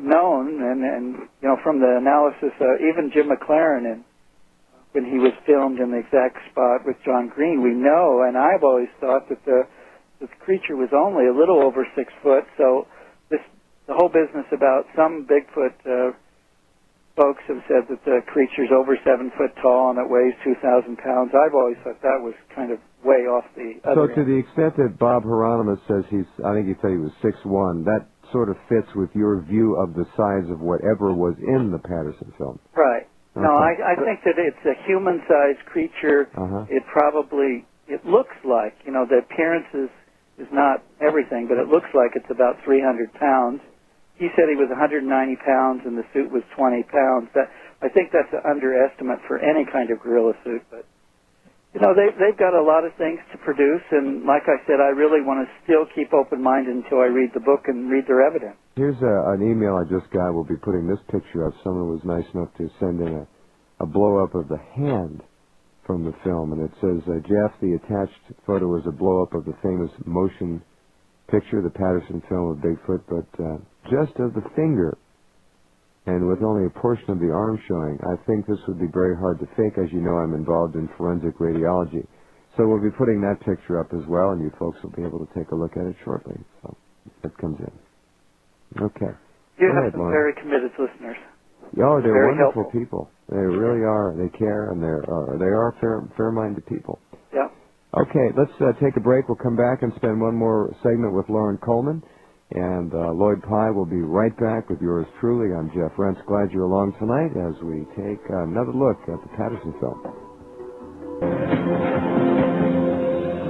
known, and from the analysis, even Jim McLaren, when he was filmed in the exact spot with John Green, we know, and I've always thought that this creature was only a little over 6 foot, so the whole business about some Bigfoot folks have said that the creature's over 7 foot tall and it weighs 2,000 pounds. I've always thought that was kind of way off the other end. To the extent that Bob Heironimus says I think he said he was 6'1", that sort of fits with your view of the size of whatever was in the Patterson film. Right. Okay. No, I think that it's a human-sized creature. It looks like, the appearance is not everything, but it looks like it's about 300 pounds. He said he was 190 pounds and the suit was 20 pounds. I think that's an underestimate for any kind of gorilla suit. But, they've got a lot of things to produce, and like I said, I really want to still keep open-minded until I read the book and read their evidence. Here's an email I just got. We'll be putting this picture up. Someone was nice enough to send in a blow-up of the hand from the film, and it says, Jeff, the attached photo is a blow-up of the famous motion picture, the Patterson film of Bigfoot, but just of the finger, and with only a portion of the arm showing. I think this would be very hard to fake. As you know, I'm involved in forensic radiology. So we'll be putting that picture up as well, and you folks will be able to take a look at it shortly. So that comes in. Okay. You have some very committed listeners. Oh, they're very wonderful helpful. people. They really are. They care, and they are fair-minded people. Yeah. Okay, let's take a break. We'll come back and spend one more segment with Loren Coleman. And Lloyd Pye will be right back with yours truly. I'm Jeff Rense. Glad you're along tonight as we take another look at the Patterson film.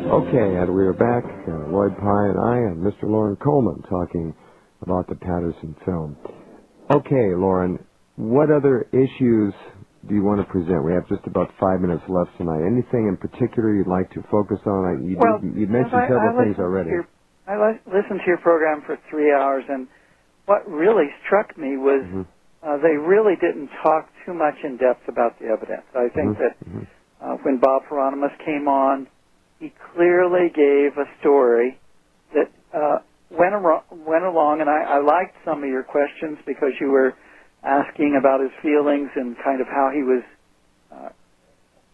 Okay, and we are back, Lloyd Pye and I and Mr. Loren Coleman talking about the Patterson film. Okay, Loren, what other issues do you want to present? We have just about 5 minutes left tonight. Anything in particular you'd like to focus on? You mentioned several things already. I listened to your program for 3 hours, and what really struck me was they really didn't talk too much in depth about the evidence. I think that when Bob Heironimus came on, he clearly gave a story that went along, and I liked some of your questions because you were asking about his feelings and kind of how he was,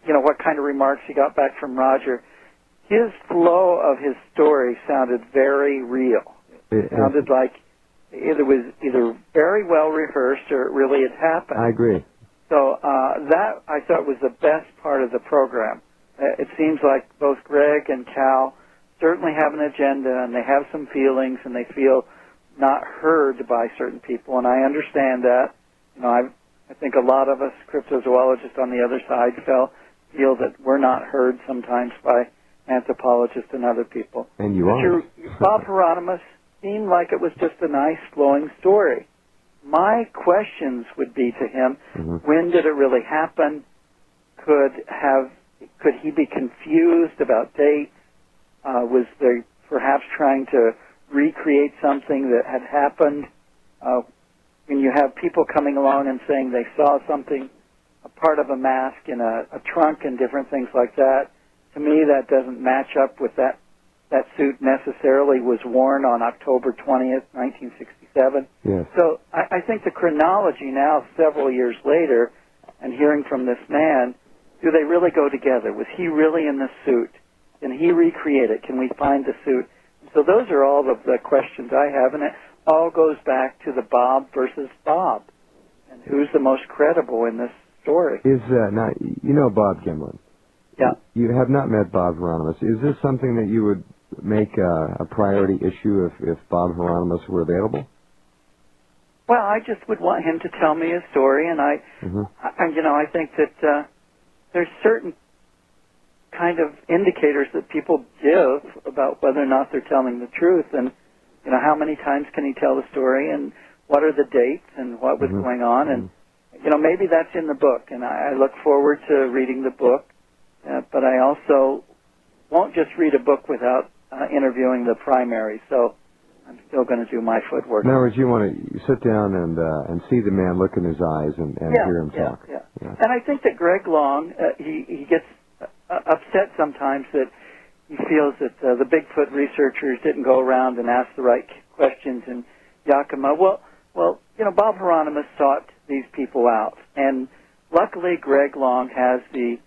what kind of remarks he got back from Roger. His flow of his story sounded very real. It sounded like it was either very well rehearsed or it really had happened. I agree. So that, I thought, was the best part of the program. It seems like both Greg and Kal certainly have an agenda, and they have some feelings, and they feel not heard by certain people, and I understand that. I think a lot of us cryptozoologists on the other side feel that we're not heard sometimes by anthropologists and other people. And you are. Bob Heironimus seemed like it was just a nice flowing story. My questions would be to him, when did it really happen? Could he be confused about dates? Was they perhaps trying to recreate something that had happened? When you have people coming along and saying they saw something, a part of a mask in a trunk and different things like that, to me, that doesn't match up with that suit necessarily was worn on October 20th, 1967. Yes. So I think the chronology now, several years later, and hearing from this man, do they really go together? Was he really in the suit? Can he recreate it? Can we find the suit? So those are all of the questions I have, and it all goes back to the Bob versus Bob, and who's the most credible in this story. Now, you know Bob Gimlin. Yeah. You have not met Bob Heironimus. Is this something that you would make a priority issue if Bob Heironimus were available? Well, I just would want him to tell me his story, and I think that there's certain kind of indicators that people give about whether or not they're telling the truth, and how many times can he tell the story, and what are the dates, and what was going on, and maybe that's in the book, and I look forward to reading the book. But I also won't just read a book without interviewing the primary, so I'm still going to do my footwork. In other words, you want to sit down and see the man, look in his eyes, and hear him talk. Yeah. And I think that Greg Long, he gets upset sometimes that he feels that the Bigfoot researchers didn't go around and ask the right questions in Yakima. Well, Bob Heironimus sought these people out, and luckily Greg Long has the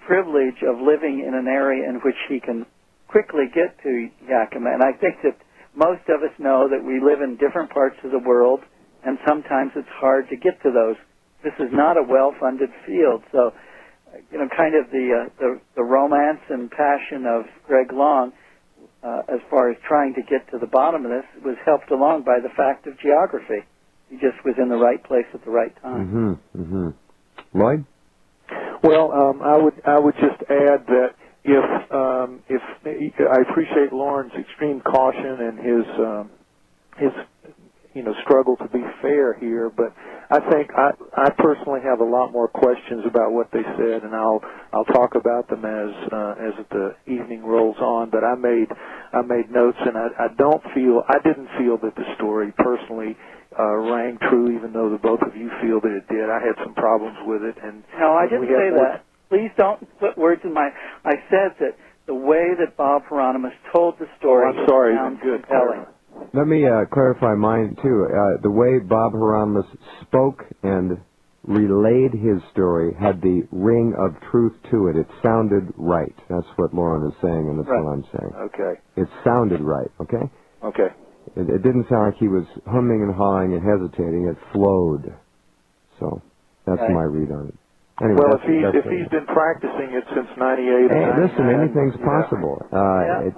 privilege of living in an area in which he can quickly get to Yakima. And I think that most of us know that we live in different parts of the world, and sometimes it's hard to get to those. This is not a well-funded field. So, kind of the romance and passion of Greg Long, as far as trying to get to the bottom of this, was helped along by the fact of geography. He just was in the right place at the right time. Lloyd? Well, I would just add that if I appreciate Loren's extreme caution and his struggle to be fair here, but I think I personally have a lot more questions about what they said, and I'll talk about them as the evening rolls on. But I made notes, and I didn't feel that the story personally rang true, even though the both of you feel that it did. I had some problems with it, and no, I didn't say that. Please don't put words in my. I said that the way that Bob Heironimus told the story. I'm sorry. Sounds Good. compelling. Let me clarify mine too. The way Bob Heironimus spoke and relayed his story had the ring of truth to it. It sounded right. That's what Loren is saying, and that's what I'm saying. Okay. It sounded right. Okay. Okay. It didn't sound like he was humming and hawing and hesitating. It flowed. So that's my read on it. Anyway, well, if he's been practicing it since '98, hey, listen, anything's possible.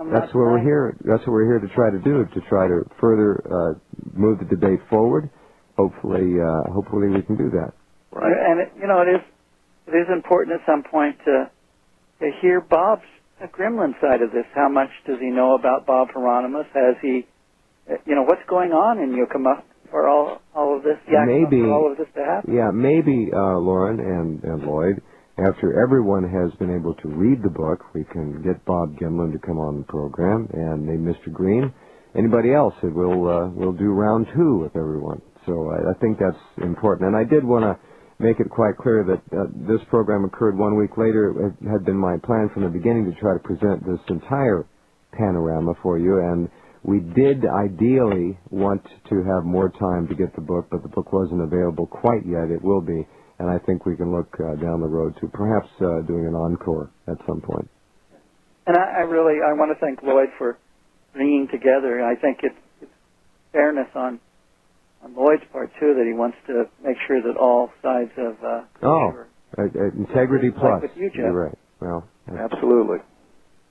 That's what we're here. That's what we're here to try to do. To try to further move the debate forward. Hopefully we can do that. Right. And it is important at some point to hear Bob's Gimlin side of this. How much does he know about Bob Heironimus? Has he, what's going on in Yakima for all of this? Maybe for all of this to happen. Yeah, maybe Loren and Lloyd. After everyone has been able to read the book, we can get Bob Gimlin to come on the program, and maybe Mr. Green. Anybody else? We'll do round 2 with everyone. So I think that's important. And I did want to make it quite clear that this program occurred 1 week later. It had been my plan from the beginning to try to present this entire panorama for you, and we did ideally want to have more time to get the book, but the book wasn't available quite yet. It will be, and I think we can look down the road to perhaps doing an encore at some point. And I want to thank Lloyd for bringing together. I think it's fairness on Lloyd's part, too, that he wants to make sure that all sides of integrity plus. Like with you, Jeff. You're right. Well, absolutely.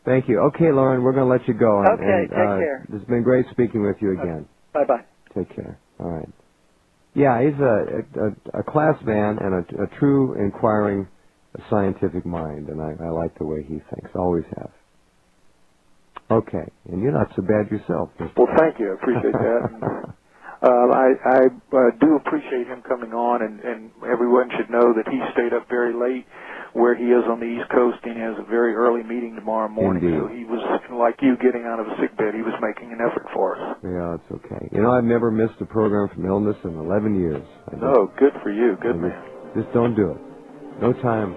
Thank you. Okay, Lauren, we're going to let you go. Okay, take care. It's been great speaking with you again. Bye-bye. Take care. All right. Yeah, he's a class man and a true inquiring scientific mind, and I like the way he thinks. Always have. Okay, and you're not so bad yourself. Well, thank you. I appreciate that. I do appreciate him coming on, and everyone should know that he stayed up very late where he is on the East Coast, and he has a very early meeting tomorrow morning. Indeed. So he was, like you, getting out of a sick bed. He was making an effort for us. Yeah, it's okay. I've never missed a program from illness in 11 years. Oh, good for you. Good man. Just don't do it. No time.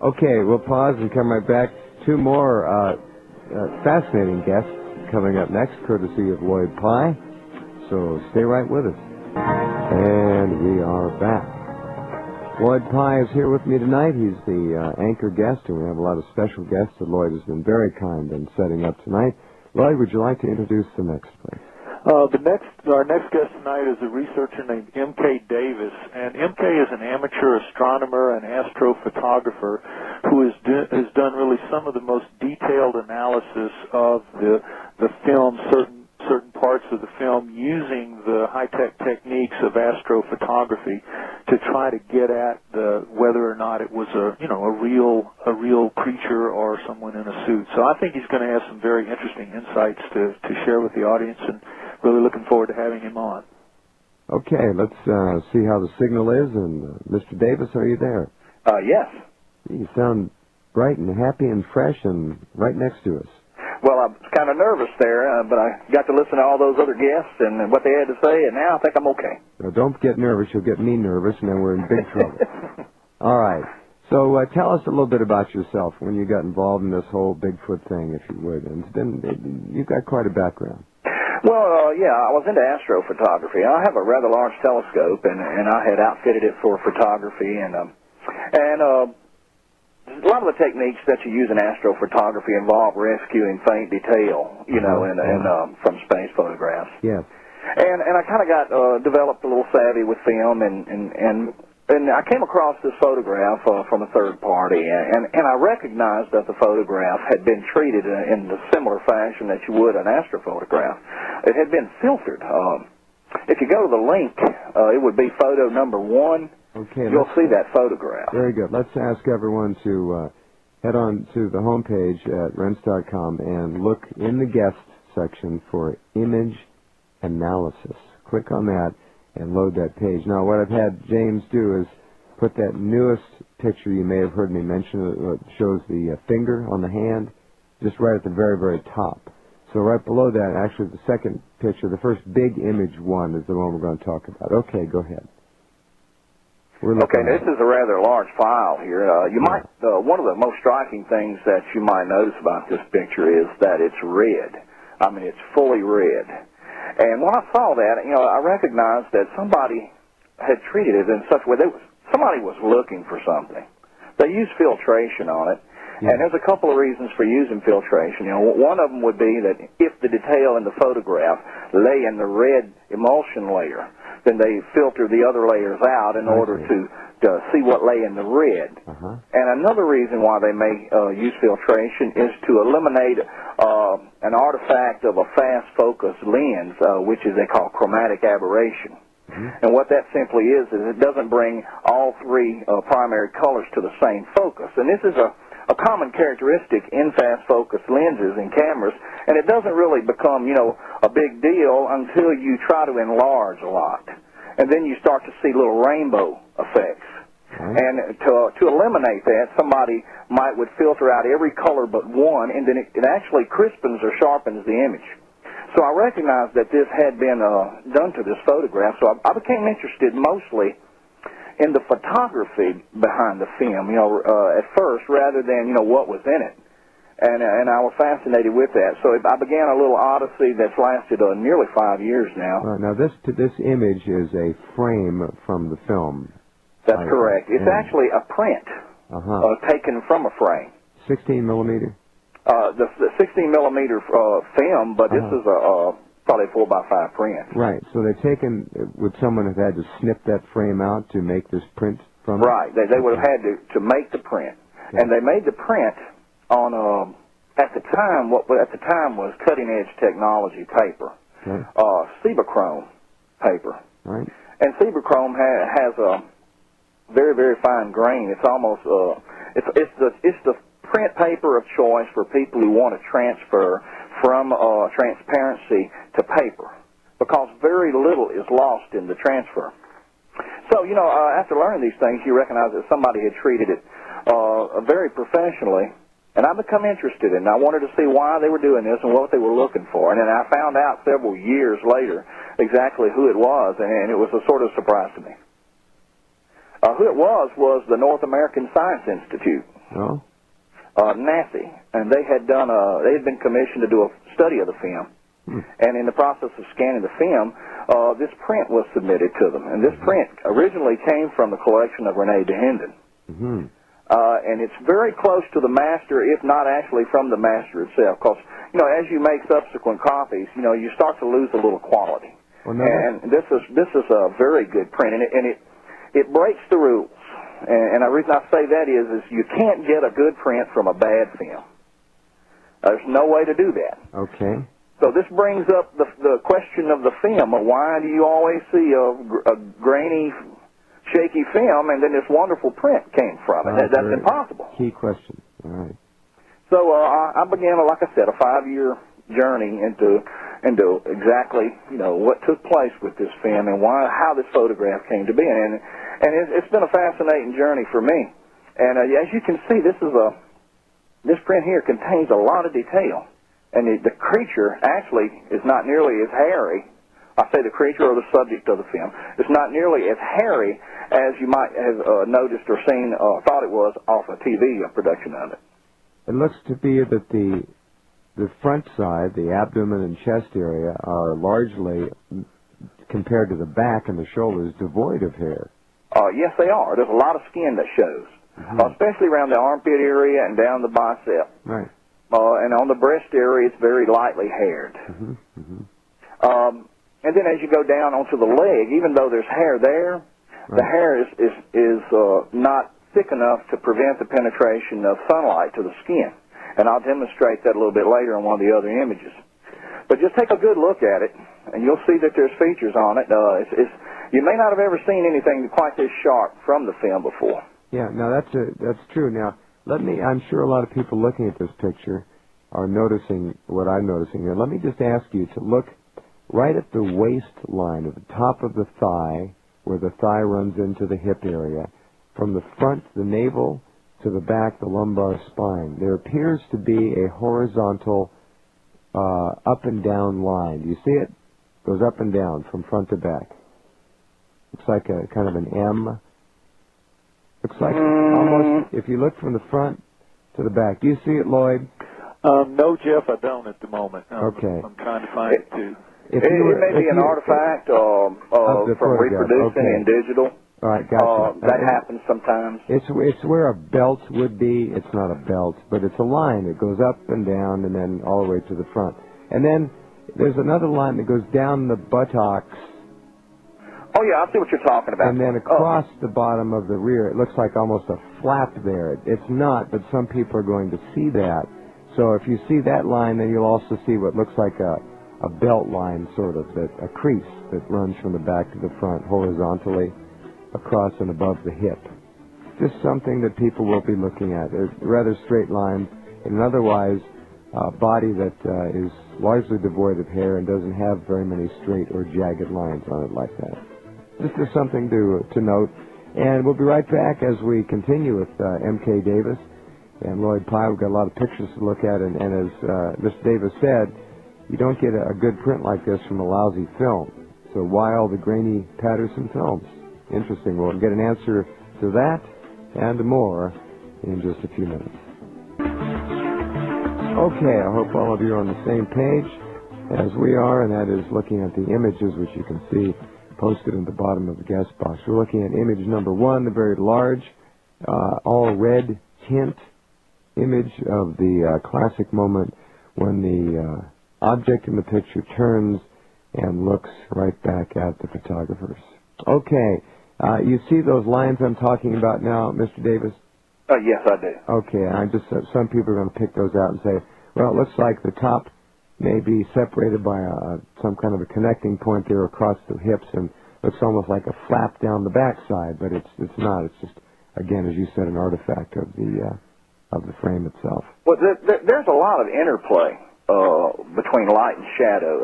Okay, we'll pause and come right back. 2 more fascinating guests coming up next, courtesy of Lloyd Pye. So stay right with us. And we are back. Lloyd Pye is here with me tonight. He's the anchor guest, and we have a lot of special guests that Lloyd has been very kind in setting up tonight. Lloyd, would you like to introduce the next, please? Our next guest tonight is a researcher named M.K. Davis, and M.K. is an amateur astronomer and astrophotographer who has done really some of the most detailed analysis of the film, certain parts of the film, using the high-tech techniques of astrophotography to try to get at whether or not it was a real creature or someone in a suit. So I think he's going to have some very interesting insights to share with the audience, and really looking forward to having him on. Okay, let's see how the signal is. And Mr. Davis, are you there? Yes. You sound bright and happy and fresh and right next to us. Well, I was kind of nervous there, but I got to listen to all those other guests and what they had to say, and now I think I'm okay. Now, don't get nervous. You'll get me nervous, and then we're in big trouble. All right. So tell us a little bit about yourself, when you got involved in this whole Bigfoot thing, if you would. And you've got quite a background. Well, yeah, I was into astrophotography. I have a rather large telescope, and I had outfitted it for photography, and a lot of the techniques that you use in astrophotography involve rescuing faint detail, from space photographs. Yes. And I kind of got developed a little savvy with film, and I came across this photograph from a third party, and I recognized that the photograph had been treated in a similar fashion that you would an astrophotograph. It had been filtered. If you go to the link, it would be photo number 1. Okay, you'll see that photograph. Very good. Let's ask everyone to head on to the homepage at Rense.com and look in the guest section for image analysis. Click on that and load that page. Now, what I've had James do is put that newest picture you may have heard me mention. It shows the finger on the hand just right at the very, very top. So right below that, actually the second picture, the first big image one is the one we're going to talk about. Okay, go ahead. Okay, this is a rather large file here. You might one of the most striking things that you might notice about this picture is that it's red. I mean, it's fully red. And when I saw that, I recognized that somebody had treated it in such a way that somebody was looking for something. They used filtration on it, and there's a couple of reasons for using filtration. One of them would be that if the detail in the photograph lay in the red emulsion layer, then they filter the other layers out in order to see what lay in the red. And another reason why they may use filtration is to eliminate an artifact of a fast focus lens, which is they call chromatic aberration. And what that simply is it doesn't bring all three primary colors to the same focus. And this is a common characteristic in fast focus lenses and cameras, and it doesn't really become, a big deal until you try to enlarge a lot. And then you start to see little rainbow effects. And to eliminate that, somebody would filter out every color but one, and then it actually crispens or sharpens the image. So I recognized that this had been done to this photograph, so I became interested mostly in the photography behind the film, at first, rather than, what was in it. And I was fascinated with that. So I began a little odyssey that's lasted nearly 5 years now. Now, this image is a frame from the film. That's correct. It's actually a print taken from a frame. 16 millimeter? The 16 millimeter film, but this is probably a 4x5 print. Right. So they've taken, would someone have had to snip that frame out to make this print from it? Right. They would have had to make the print. Okay. And they made the print on, at the time was cutting-edge technology paper, Cibachrome paper. Right. And Cibachrome has a very, very fine grain. It's almost, it's the print paper of choice for people who want to transfer from transparency to paper, because very little is lost in the transfer. So, after learning these things, you recognize that somebody had treated it very professionally, and I become interested in it. I wanted to see why they were doing this and what they were looking for, and then I found out several years later exactly who it was, and it was a sort of surprise to me. Who it was the North American Science Institute. Oh. NASI, and they had been commissioned to do a study of the film, and in the process of scanning the film, this print was submitted to them, and this print originally came from the collection of René de Hendon, and it's very close to the master, if not actually from the master itself, because as you make subsequent copies, you start to lose a little quality, and this is a very good print, and it breaks the rules. And the reason I say that is you can't get a good print from a bad film. There's no way to do that. Okay. So this brings up the question of the film. Why do you always see a grainy, shaky film, and then this wonderful print came from it? That's impossible. Key question. All right. So I began, like I said, a 5-year journey into exactly what took place with this film and how this photograph came to be, and it's been a fascinating journey for me. And as you can see, this print here contains a lot of detail, and the creature actually is not nearly as hairy. I say the creature or the subject of the film. It's not nearly as hairy as you might have noticed or seen, thought it was off a TV production of it. It looks to be that the front side, the abdomen and chest area, are largely, compared to the back and the shoulders, devoid of hair. Yes, they are. There's a lot of skin that shows, especially around the armpit area and down the bicep. Right. And on the breast area, it's very lightly haired. And then as you go down onto the leg, even though there's hair there, the hair is not thick enough to prevent the penetration of sunlight to the skin. And I'll demonstrate that a little bit later on one of the other images. But just take a good look at it, and you'll see that there's features on it. You may not have ever seen anything quite this sharp from the film before. Yeah, now that's true. Now, I'm sure a lot of people looking at this picture are noticing what I'm noticing here. Let me just ask you to look right at the waistline, at the top of the thigh, where the thigh runs into the hip area. From the front, the navel, to the back, the lumbar spine. There appears to be a horizontal up and down line. Do you see it? Goes up and down from front to back. Looks like a kind of an M. Looks like almost, if you look from the front to the back. Do you see it, Lloyd? No, Jeff, I don't at the moment. Okay. I'm trying to find it, too. It may be an artifact from reproducing in digital. All right, gotcha. That happens sometimes. It's where a belt would be. It's not a belt, but it's a line that goes up and down and then all the way to the front. And then there's another line that goes down the buttocks. Oh, yeah, I see what you're talking about. And then across the bottom of the rear, it looks like almost a flap there. It's not, but some people are going to see that. So if you see that line, then you'll also see what looks like a belt line, sort of, a crease that runs from the back to the front horizontally across and above the hip. Just something that people will be looking at. A rather straight line, and an otherwise body that is largely devoid of hair and doesn't have very many straight or jagged lines on it like that. This is something to note. And we'll be right back as we continue with M.K. Davis and Lloyd Pye. We've got a lot of pictures to look at, and as Mr. Davis said, you don't get a good print like this from a lousy film. So why all the grainy Patterson films? Interesting. We'll get an answer to that and more in just a few minutes. Okay, I hope all of you are on the same page as we are, and that is looking at the images which you can see posted in the bottom of the guest box. We're looking at image number 1, the very large, all red tint image of the classic moment when the object in the picture turns and looks right back at the photographers. Okay, you see those lines I'm talking about now, Mr. Davis? Yes, I do. Okay, I just some people are going to pick those out and say, well, it looks like the top may be separated by some kind of a connecting point there across the hips, and looks almost like a flap down the backside, but it's not. It's just, again, as you said, an artifact of the frame itself. Well, there's a lot of interplay between light and shadow.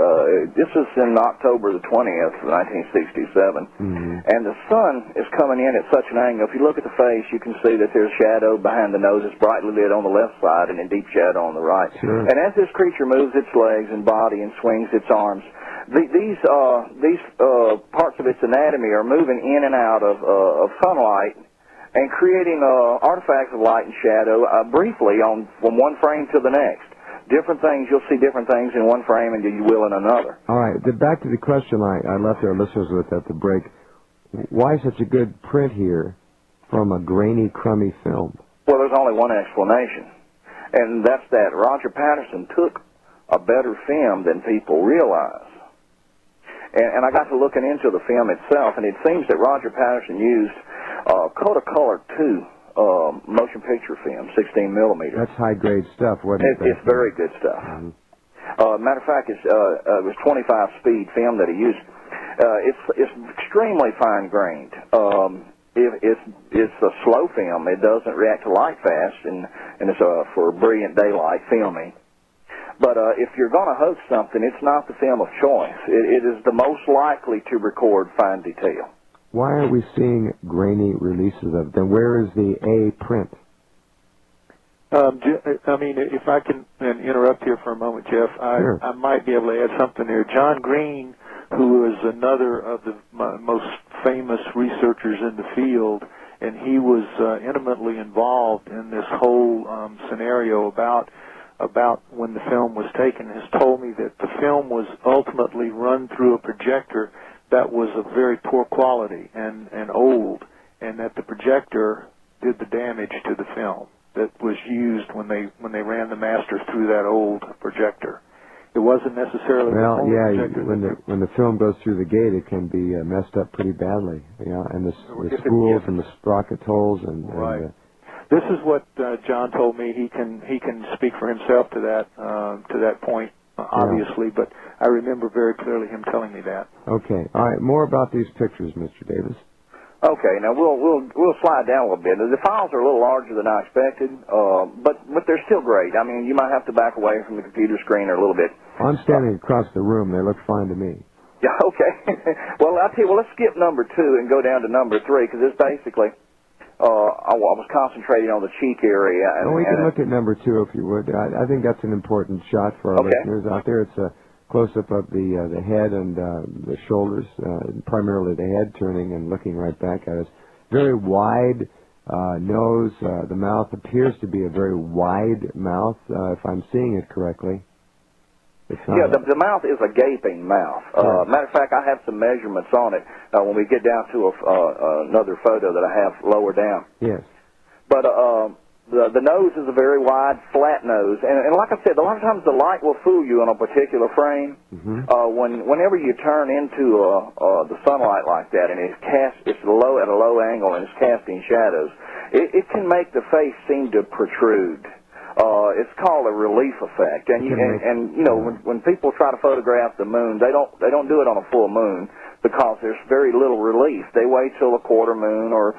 This is in October the 20th, 1967, and the sun is coming in at such an angle. If you look at the face, you can see that there's shadow behind the nose. It's brightly lit on the left side and in deep shadow on the right. Sure. And as this creature moves its legs and body and swings its arms, these parts of its anatomy are moving in and out of sunlight and creating artifacts of light and shadow briefly from one frame to the next. Different things, you'll see different things in one frame and you will in another. All right, back to the question I left our listeners with at the break. Why such a good print here from a grainy, crummy film? Well, there's only one explanation, and that's that Roger Patterson took a better film than people realize. And I got to looking into the film itself, and it seems that Roger Patterson used Kodacolor 2 motion picture film, 16 millimeter. That's high-grade stuff, wasn't it? It's very good stuff. Matter of fact, it was 25-speed film that he used. It's extremely fine-grained. It's a slow film. It doesn't react to light fast, and it's for brilliant daylight filming. But if you're going to hoax something, it's not the film of choice. It is the most likely to record fine detail. Why are we seeing grainy releases of it? Then where is the A print? I mean, if I can interrupt here for a moment, Jeff, Sure. I might be able to add something there. John Green, who is another of the most famous researchers in the field, and he was intimately involved in this whole scenario about when the film was taken, has told me that the film was ultimately run through a projector that was of very poor quality and old, and that the projector did the damage to the film that was used when they ran the master through that old projector. It wasn't necessarily projector. When the film goes through the gate, it can be messed up pretty badly. And the spools and the sprocket holes and right. This is what John told me. He can speak for himself to that point. Obviously, but I remember very clearly him telling me that. Okay, all right. More about these pictures, Mr. Davis. Okay, now we'll slide down a little bit. The files are a little larger than I expected, but they're still great. I mean, you might have to back away from the computer screen or a little bit. I'm standing across the room. They look fine to me. Yeah. Okay. Well, I'll tell you. Well, let's skip number 2 and go down to number 3 because it's basically. I was concentrating on the cheek area. We can look at number 2 if you would. I think that's an important shot for our listeners out there. It's a close-up of the head and the shoulders, primarily the head turning and looking right back at us. Very wide nose. The mouth appears to be a very wide mouth, if I'm seeing it correctly. Yeah, the mouth is a gaping mouth. Matter of fact, I have some measurements on it when we get down to another photo that I have lower down. Yes. But The nose is a very wide, flat nose, and like I said, a lot of times the light will fool you on a particular frame. Whenever you turn into the sunlight like that, and it's low at a low angle and it's casting shadows, it can make the face seem to protrude. It's called a relief effect, and you know when people try to photograph the moon, they don't do it on a full moon because there's very little relief. They wait till a quarter moon or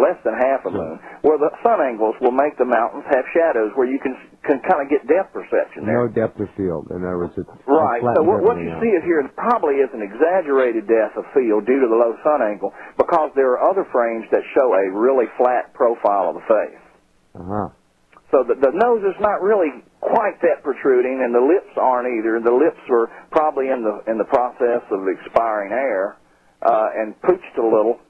less than half a moon, where the sun angles will make the mountains have shadows where you can kind of get depth perception there. No depth of field, in other words, it's right. So what you see here probably is an exaggerated depth of field due to the low sun angle, because there are other frames that show a really flat profile of the face. So the nose is not really quite that protruding, and the lips aren't either. The lips are probably in the process of expiring air and pooched a little.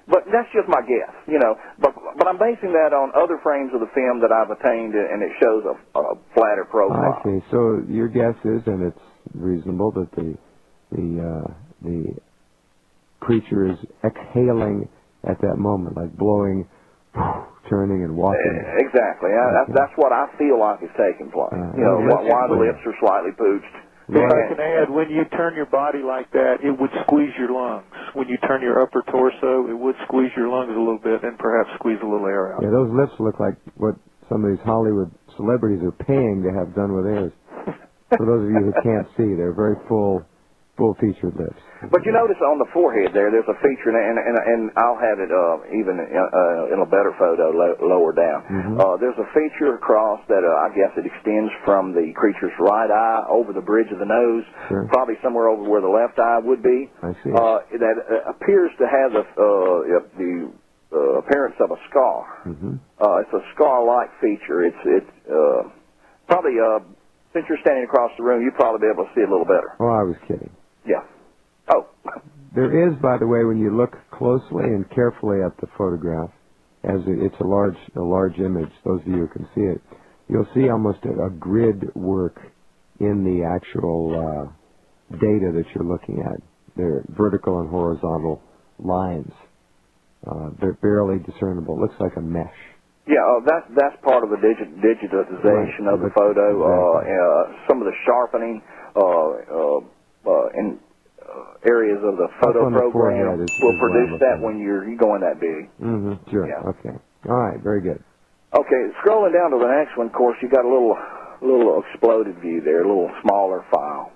But that's just my guess, you know. But I'm basing that on other frames of the film that I've attained, and it shows a flatter profile. I see. So your guess is, and it's reasonable, that the creature is exhaling at that moment, like blowing, turning and walking. Exactly. That's what I feel like is taking place. You know, why the lips are slightly pooched. If I can add, when you turn your body like that, it would squeeze your lungs. When you turn your upper torso, it would squeeze your lungs a little bit and perhaps squeeze a little air out. Yeah, those lips look like what some of these Hollywood celebrities are paying to have done with theirs. For those of you who can't see, they're very full-featured lips. But you notice on the forehead there's a feature, and I'll have it even in a better photo lower down. There's a feature across that I guess it extends from the creature's right eye over the bridge of the nose, probably somewhere over where the left eye would be. I see. That appears to have the appearance of a scar. It's a scar-like feature. It's probably since you're standing across the room, you'd probably be able to see it a little better. Oh, I was kidding. Yeah. Oh. There is, by the way, when you look closely and carefully at the photograph, as it's a large image, those of you who can see it, you'll see almost a grid work in the actual data that you're looking at. They're vertical and horizontal lines. They're barely discernible. It looks like a mesh. Yeah, that's part of the digitization of the photo. Some of the sharpening in areas of the photo program will produce that when you're going that big. Sure. Yeah. Okay. All right. Very good. Okay. Scrolling down to the next one, of course, you got a little exploded view there, a little smaller file.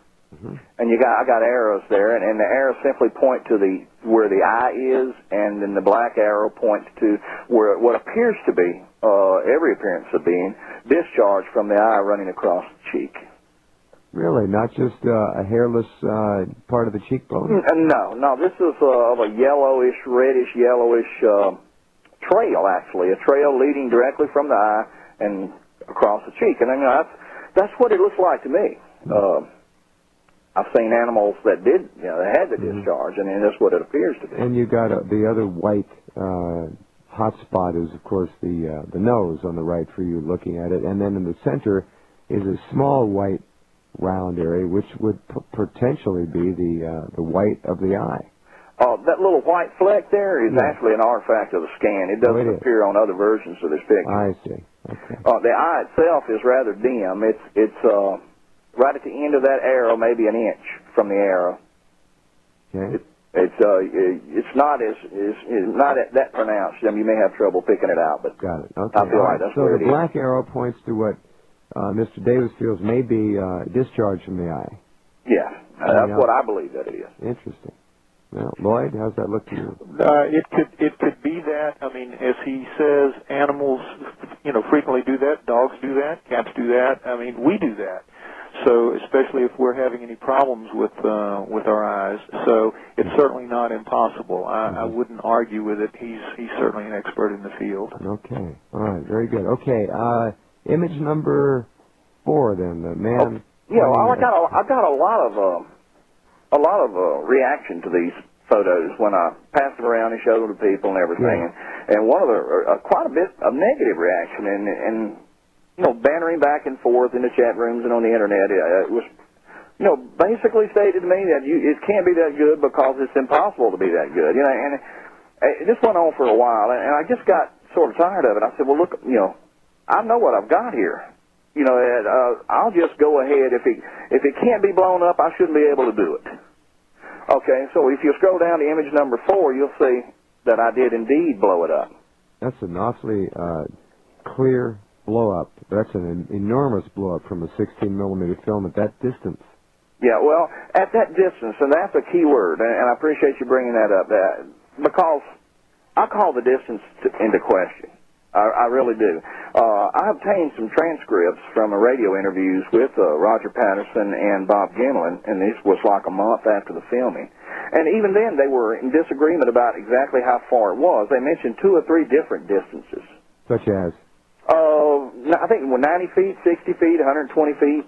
And I got arrows there, and the arrows simply point to where the eye is, and then the black arrow points to where what appears to be every appearance of being discharge from the eye running across the cheek. Really, not just a hairless part of the cheekbone? No. This is of a yellowish, reddish, yellowish trail. Actually, a trail leading directly from the eye and across the cheek, and that's what it looks like to me. I've seen animals that did, they had the discharge, and that's what it appears to be. And you got the other white hot spot is, of course, the nose on the right for you looking at it, and then in the center is a small white round area, which would potentially be the white of the eye. That little white fleck there is actually an artifact of the scan. It doesn't appear on other versions of this picture. I see. Okay. The eye itself is rather dim. It's right at the end of that arrow, maybe an inch from the arrow. Okay. It's not that pronounced. I mean, you may have trouble picking it out, but got it. Okay. I feel like that's so where it the is. black arrow points to what Mr. Davis feels may be discharge from the eye. Yeah, that's what I believe that it is. Interesting. Well, Lloyd, how's that look to you? It could be that. I mean, as he says, animals, frequently do that. Dogs do that. Cats do that. I mean, we do that. So, especially if we're having any problems with our eyes, so it's certainly not impossible. I wouldn't argue with it. He's certainly an expert in the field. Okay. All right. Very good. Okay. Image number 4, then, the man. I got a lot of reaction to these photos when I pass them around and show them to people and everything, and one of the quite a bit of negative reaction and bantering back and forth in the chat rooms and on the internet. It was basically stated to me that it can't be that good because it's impossible to be that good. And this went on for a while, and I just got sort of tired of it. I said, well, look, I know what I've got here. You know, I'll just go ahead. If it can't be blown up, I shouldn't be able to do it. Okay, so if you scroll down to image number 4, you'll see that I did indeed blow it up. That's an awfully clear blow-up. That's an enormous blow-up from a 16-millimeter film at that distance. Yeah, well, at that distance, and that's a key word, and I appreciate you bringing that up, because I call the distance into question. I really do. I obtained some transcripts from radio interviews with Roger Patterson and Bob Gimlin, and this was like a month after the filming. And even then, they were in disagreement about exactly how far it was. They mentioned 2 or 3 different distances. Such as? I think 90 feet, 60 feet, 120 feet.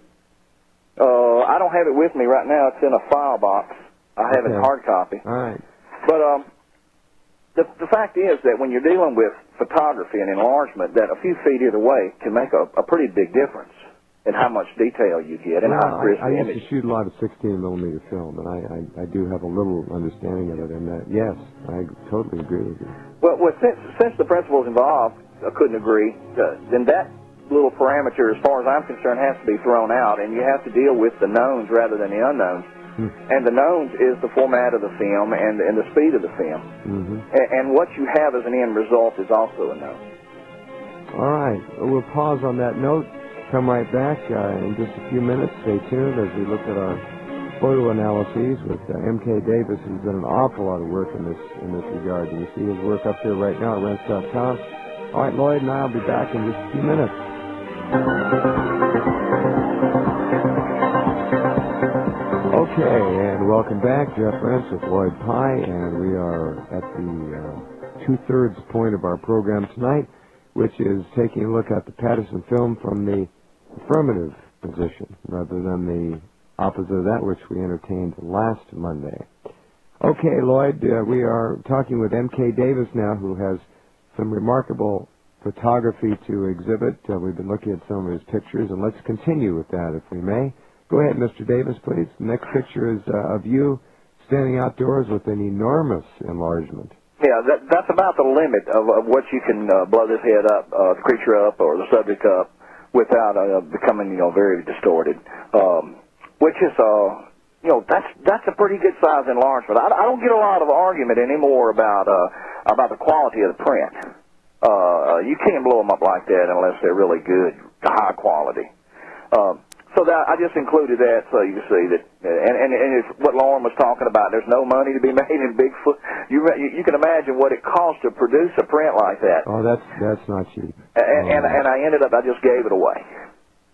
I don't have it with me right now. It's in a file box. I have it in hard copy. All right. But the fact is that when you're dealing with photography and enlargement, that a few feet either way can make a pretty big difference in how much detail you get and how crisp the image. I used to shoot a lot of 16-millimeter film, and I do have a little understanding of it. And yes, I totally agree with you. Well, since the principles involved couldn't agree, then that little parameter, as far as I'm concerned, has to be thrown out, and you have to deal with the knowns rather than the unknowns. And the knowns is the format of the film and the speed of the film. And what you have as an end result is also a known. All right. We'll pause on that note. Come right back in just a few minutes. Stay tuned as we look at our photo analyses with M.K. Davis, who's done an awful lot of work in this regard. You see his work up there right now at Rense.com. All right, Lloyd and I will be back in just a few minutes. Okay, and welcome back. Jeff Rense with Lloyd Pye, and we are at the 2/3 point of our program tonight, which is taking a look at the Patterson film from the affirmative position, rather than the opposite of that which we entertained last Monday. Okay, Lloyd, we are talking with M.K. Davis now, who has some remarkable photography to exhibit. We've been looking at some of his pictures, and let's continue with that, if we may. Go ahead, Mr. Davis, please. The next picture is of you standing outdoors with an enormous enlargement. Yeah, that's about the limit of what you can blow this head up, the creature up, or the subject up, without becoming, very distorted. Which is, that's a pretty good size enlargement. I don't get a lot of argument anymore about the quality of the print. You can't blow them up like that unless they're really good, high quality. So that I just included that so you can see that, and it's what Loren was talking about. There's no money to be made in Bigfoot. You can imagine what it costs to produce a print like that. Oh, that's not cheap. And I ended up, I just gave it away.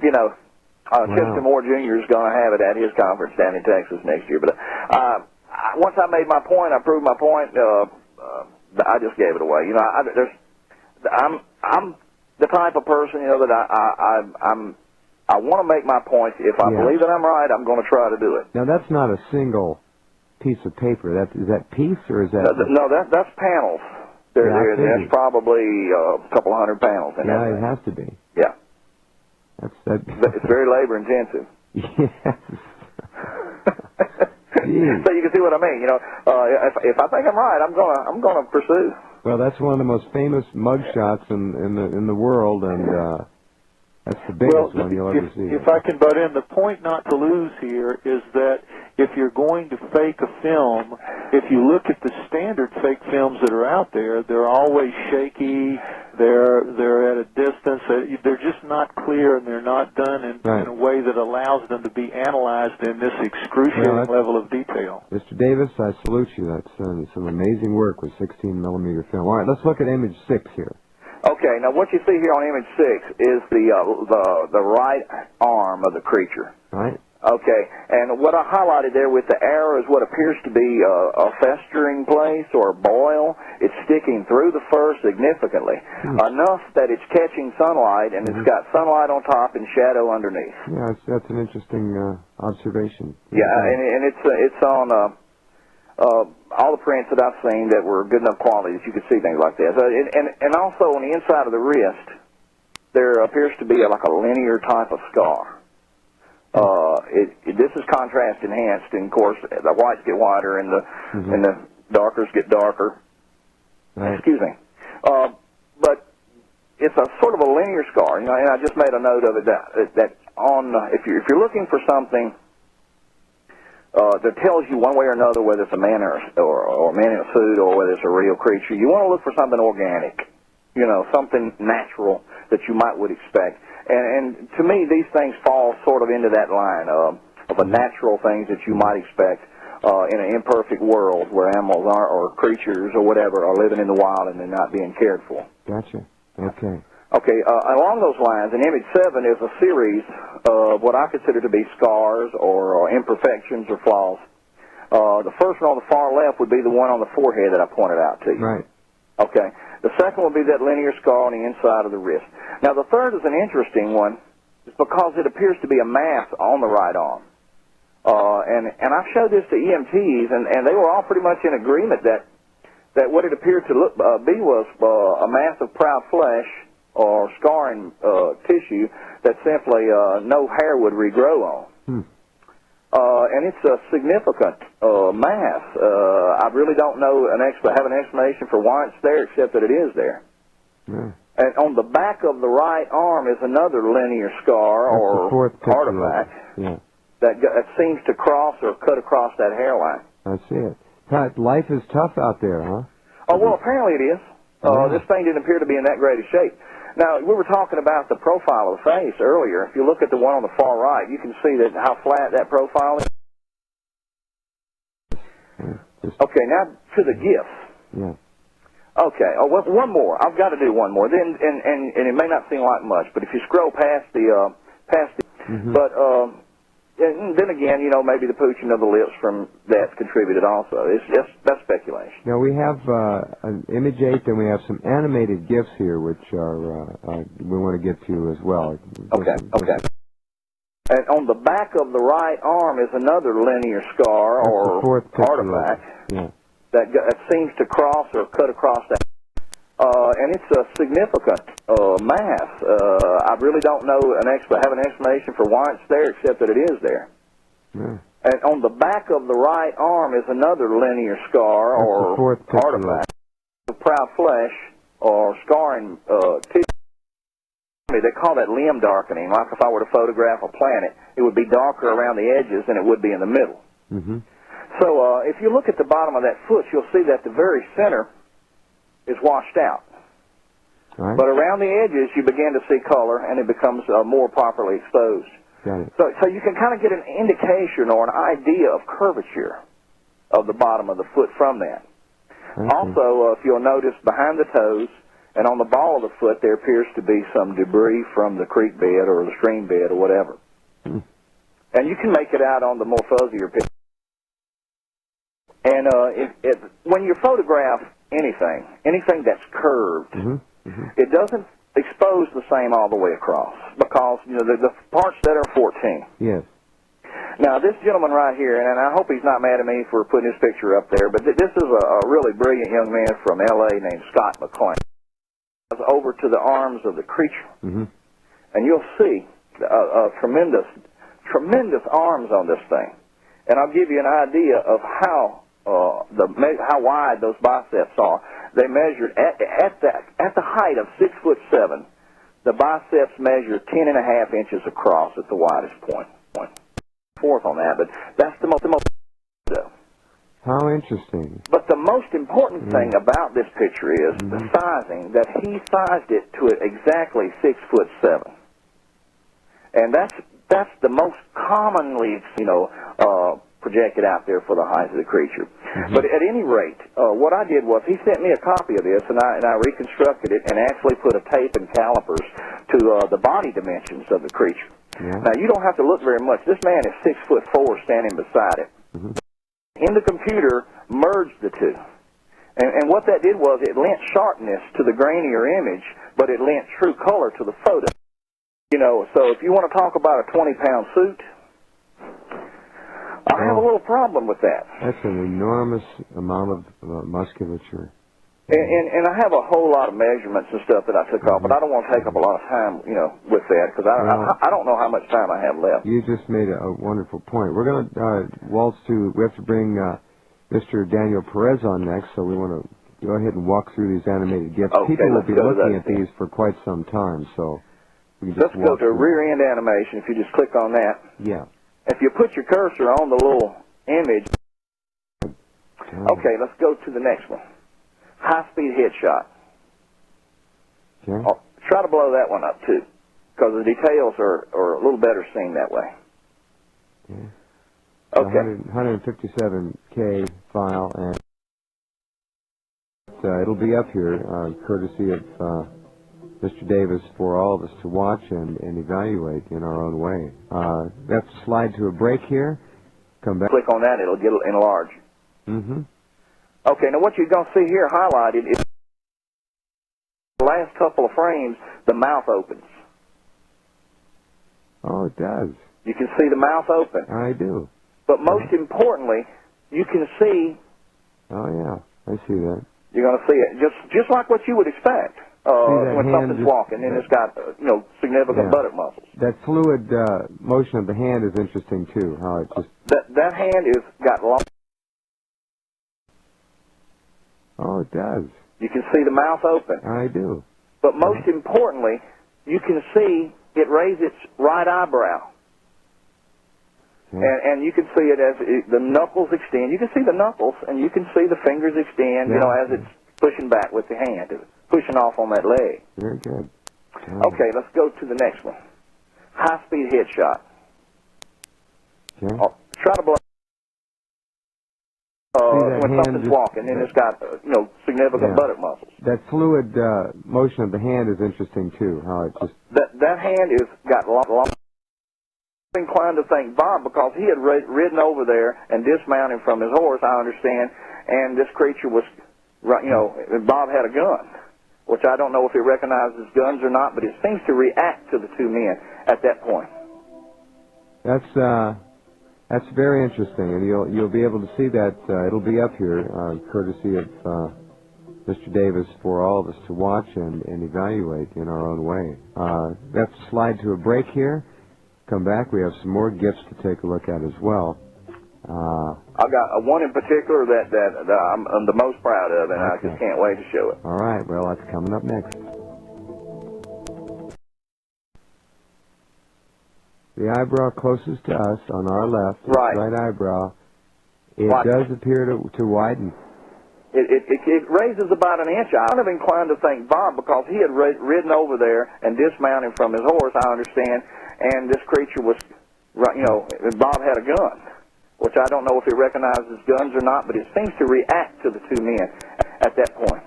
Chester Moore Jr. is going to have it at his conference down in Texas next year. But once I made my point, I proved my point. I just gave it away. I'm the type of person that I want to make my point. If I believe that I'm right, I'm going to try to do it. Now, that's not a single piece of paper. Is that piece, or is that... No, that's panels. There's probably a couple hundred panels in that. Yeah, it has to be. Yeah. It's very labor-intensive. Yes. So you can see what I mean. If I think I'm right, I'm gonna pursue. Well, that's one of the most famous mug shots in the world, and... that's the biggest one you'll ever see. If I can butt in, the point not to lose here is that if you're going to fake a film, if you look at the standard fake films that are out there, they're always shaky, they're at a distance, they're just not clear, and they're not done in a way that allows them to be analyzed in this excruciating level of detail. Mr. Davis, I salute you. That's some amazing work with 16-millimeter film. All right, let's look at image 6 here. Okay, now what you see here on image 6 is the right arm of the creature. Right. Okay, and what I highlighted there with the arrow is what appears to be a festering place or a boil. It's sticking through the fur significantly, enough that it's catching sunlight, and it's got sunlight on top and shadow underneath. Yeah, that's an interesting observation. Yeah, and it's on... all the prints that I've seen that were good enough quality that you could see things like this. And also on the inside of the wrist, there appears to be like a linear type of scar. This is contrast enhanced, and of course the whites get whiter and the darkers get darker. Right. Excuse me. But it's a sort of a linear scar, you know, and I just made a note of it that on if you're looking for something that tells you one way or another whether it's a man or a man in a suit or whether it's a real creature, you want to look for something organic, you know, something natural that you would expect. And to me, these things fall sort of into that line of a natural things that you might expect in an imperfect world where animals are, or creatures or whatever are living in the wild and they're not being cared for. Gotcha. Okay. Okay, along those lines, in image 7 is a series of what I consider to be scars or imperfections or flaws. The first one on the far left would be the one on the forehead that I pointed out to you. Right. Okay. The second would be that linear scar on the inside of the wrist. Now, the third is an interesting one because it appears to be a mass on the right arm. And I showed this to EMTs, and they were all pretty much in agreement that what it appeared to be was a mass of proud flesh or scarring tissue that simply no hair would regrow on. And it's a significant mass. I really don't know have an explanation for why it's there, except that it is there. Yeah. And on the back of the right arm is another linear scar or artifact that seems to cross or cut across that hairline. I see it. Pat, life is tough out there, huh? Oh, well, apparently it is. This thing didn't appear to be in that great a shape. Now, we were talking about the profile of the face earlier. If you look at the one on the far right, you can see that how flat that profile is. Okay, now to the gifts. Yeah. Okay, one more. I've got to do one more. Then, and it may not seem like much, but if you scroll past the, and then again, you know, maybe the pooching of the lips from that's contributed also. It's just, that's speculation. Now, we have an image 8, and we have some animated GIFs here, which are we want to get to as well. Okay. And on the back of the right arm is another linear scar or artifact that seems to cross or cut across that. And it's a significant mass. I really don't know have an explanation for why it's there, except that it is there. Yeah. And on the back of the right arm is another linear scar or artifact of proud flesh or scarring tissue. They call that limb darkening. Like if I were to photograph a planet, it would be darker around the edges than it would be in the middle. So if you look at the bottom of that foot, you'll see that the very center is washed out. Right. But around the edges, you begin to see color, and it becomes more properly exposed. Got it. So you can kind of get an indication or an idea of curvature of the bottom of the foot from that. Also, if you'll notice behind the toes and on the ball of the foot, there appears to be some debris from the creek bed or the stream bed or whatever. And you can make it out on the more fuzzier picture. And when you photograph anything that's curved, it doesn't expose the same all the way across because, you know, the parts that are 14. Yes. Now, this gentleman right here, and I hope he's not mad at me for putting his picture up there, but this is a really brilliant young man from L.A. named Scott McClain. Over to the arms of the creature, and you'll see tremendous arms on this thing. And I'll give you an idea of how wide those biceps are. They measured at the height of 6'7". The biceps measure 10.5 inches across at the widest point. Fourth on that, but that's the most. How interesting. But the most important thing about this picture is the sizing, that he sized it to exactly 6'7". And that's the most commonly, projected out there for the height of the creature. But at any rate, what I did was he sent me a copy of this, and I reconstructed it and actually put a tape and calipers to the body dimensions of the creature. Now, you don't have to look very much. This man is 6'4", standing beside it. In the computer, merged the two. And what that did was it lent sharpness to the grainier image, but it lent true color to the photo. So if you want to talk about a 20-pound suit, I have a little problem with that. That's an enormous amount of musculature. And I have a whole lot of measurements and stuff that I took off, but I don't want to take up a lot of time, with that, because I don't know how much time I have left. You just made a wonderful point. We're going to waltz to, we have to bring Mr. Daniel Perez on next, so we want to go ahead and walk through these animated gifts. Okay, People will let's be go to looking that at these for quite some time, so we can Let's just go walk to through. rear end animation. If you just click on that. Yeah. If you put your cursor on the little image. Okay, let's go to the next one. High-speed headshot. Okay. Oh, try to blow that one up, too, because the details are a little better seen that way. Okay. 157K file, and it'll be up here, courtesy of Mr. Davis, for all of us to watch and evaluate in our own way. Let's slide to a break here. Come back. Click on that, it'll get enlarged. Mm-hmm. Okay, now what you're going to see here highlighted is the last couple of frames, the mouth opens. Oh, it does. You can see the mouth open. I do. But most importantly, you can see... Oh, yeah, I see that. You're going to see it just like what you would expect when something's walking and it's got, significant buttock muscles. That fluid motion of the hand is interesting, too, how it just... That hand is got long... Oh, it does. You can see the mouth open. I do. But most importantly, you can see it raise its right eyebrow. Okay. And you can see it as the knuckles extend. You can see the knuckles, and you can see the fingers extend, as it's pushing back with the hand, pushing off on that leg. Very good. Okay, let's go to the next one. High-speed headshot. Okay. Oh, try to blow... when something's walking and it's got, significant buttock muscles. That fluid motion of the hand is interesting, too, how it just... That hand is got long... I'm inclined to thank Bob because he had ridden over there and dismounted from his horse, I understand, and this creature was, Bob had a gun, which I don't know if he recognizes guns or not, but it seems to react to the two men at that point. That's very interesting, and you'll be able to see that. It'll be up here, courtesy of Mr. Davis, for all of us to watch and evaluate in our own way. Let's slide to a break here. Come back. We have some more gifts to take a look at as well. I've got one in particular that I'm the most proud of, and I just can't wait to show it. All right. Well, that's coming up next. The eyebrow closest to us on our left, right eyebrow, it does appear to widen. It raises about an inch. I'm kind of inclined to thank Bob because he had ridden over there and dismounted from his horse, I understand, and this creature was, Bob had a gun, which I don't know if he recognizes guns or not, but it seems to react to the two men at that point.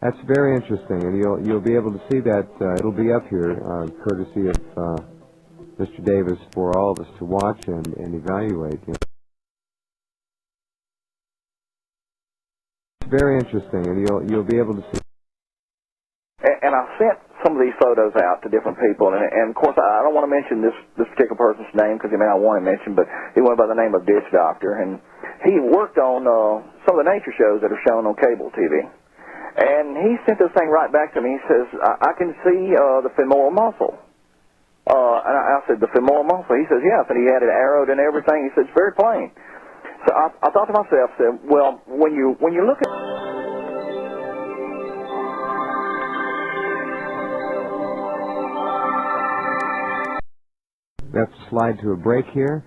That's very interesting, and you'll be able to see that. It'll be up here, courtesy of Mr. Davis, for all of us to watch and evaluate. It's very interesting, and you'll be able to see. And I sent some of these photos out to different people, and of course I don't want to mention this particular person's name because he may not want to mention, but he went by the name of Ditch Doctor, and he worked on some of the nature shows that are shown on cable TV. And he sent this thing right back to me. He says, I can see the femoral muscle. And I said, the femoral muscle? He says, yes. And he had it arrowed and everything. He said, it's very plain. So I thought to myself, well, when you look at... Let's slide to a break here.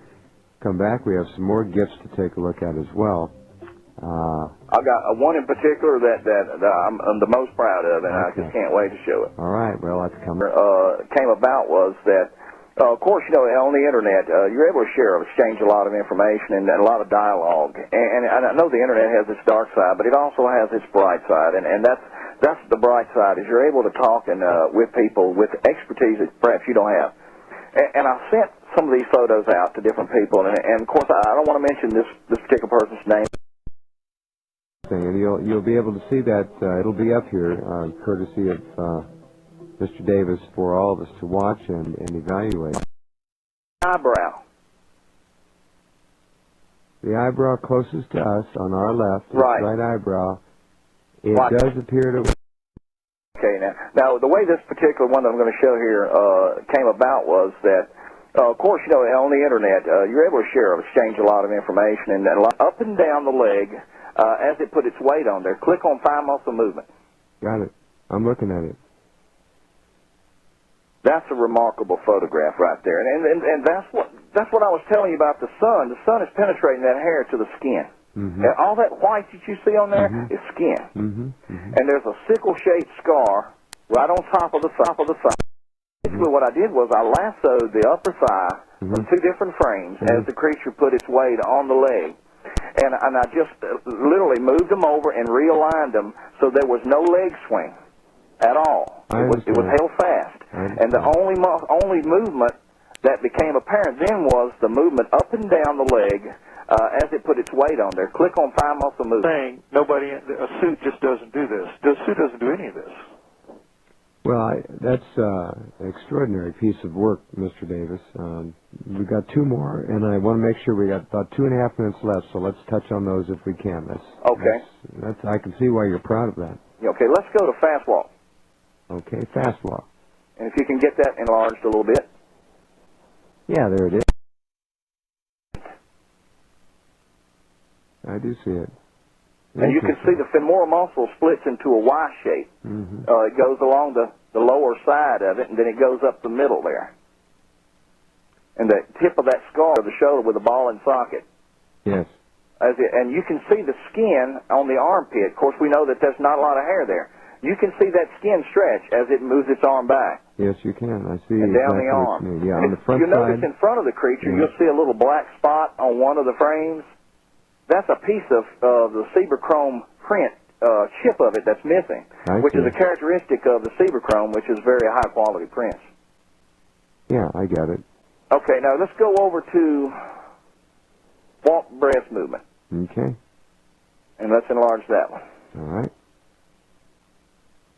Come back. We have some more gifts to take a look at as well. I've got one in particular that I'm the most proud of, and I just can't wait to show it. All right, well, that's coming. Came about was that, of course, on the Internet, you're able to exchange a lot of information and a lot of dialogue. And I know the Internet has its dark side, but it also has its bright side, and that's the bright side, is you're able to talk with people with expertise that perhaps you don't have. And I sent some of these photos out to different people, and of course, I don't want to mention this particular person's name. And you'll be able to see that. It'll be up here, courtesy of Mr. Davis, for all of us to watch and evaluate. Eyebrow. The eyebrow closest to us on our left, right eyebrow, it does appear to... Okay, now the way this particular one that I'm going to show here came about was that, of course, on the Internet, you're able to exchange a lot of information, and up and down the leg, as it put its weight on there. Click on thigh muscle movement. Got it. I'm looking at it. That's a remarkable photograph right there, and that's what I was telling you about the sun. The sun is penetrating that hair to the skin. Mm-hmm. And all that white that you see on there is skin. Mm-hmm. Mm-hmm. And there's a sickle-shaped scar right on top of the thigh. Basically, what I did was I lassoed the upper thigh from two different frames as the creature put its weight on the leg. And I just literally moved them over and realigned them so there was no leg swing at all. It was held fast. And the only movement that became apparent then was the movement up and down the leg as it put its weight on there. Click on thigh muscle movement. Saying a suit just doesn't do this. The suit doesn't do any of this. Well, that's an extraordinary piece of work, Mr. Davis. We've got two more, and I want to make sure we got about 2.5 minutes left, so let's touch on those if we can. I can see why you're proud of that. Okay, let's go to fast walk. Okay, fast walk. And if you can get that enlarged a little bit. Yeah, there it is. I do see it. And you can see the femoral muscle splits into a Y shape. It goes along the lower side of it, and then it goes up the middle there. And the tip of that skull, the shoulder with the ball and socket. Yes. And you can see the skin on the armpit. Of course, we know that there's not a lot of hair there. You can see that skin stretch as it moves its arm back. Yes, you can. I see and down the arm. Yeah, on the front side. You notice in front of the creature, you'll see a little black spot on one of the frames. That's a piece of the Chrome print chip of it that's missing, which is a characteristic of the Chrome, which is very high-quality prints. Yeah, I got it. Okay, now let's go over to walk breast movement. Okay. And let's enlarge that one. All right.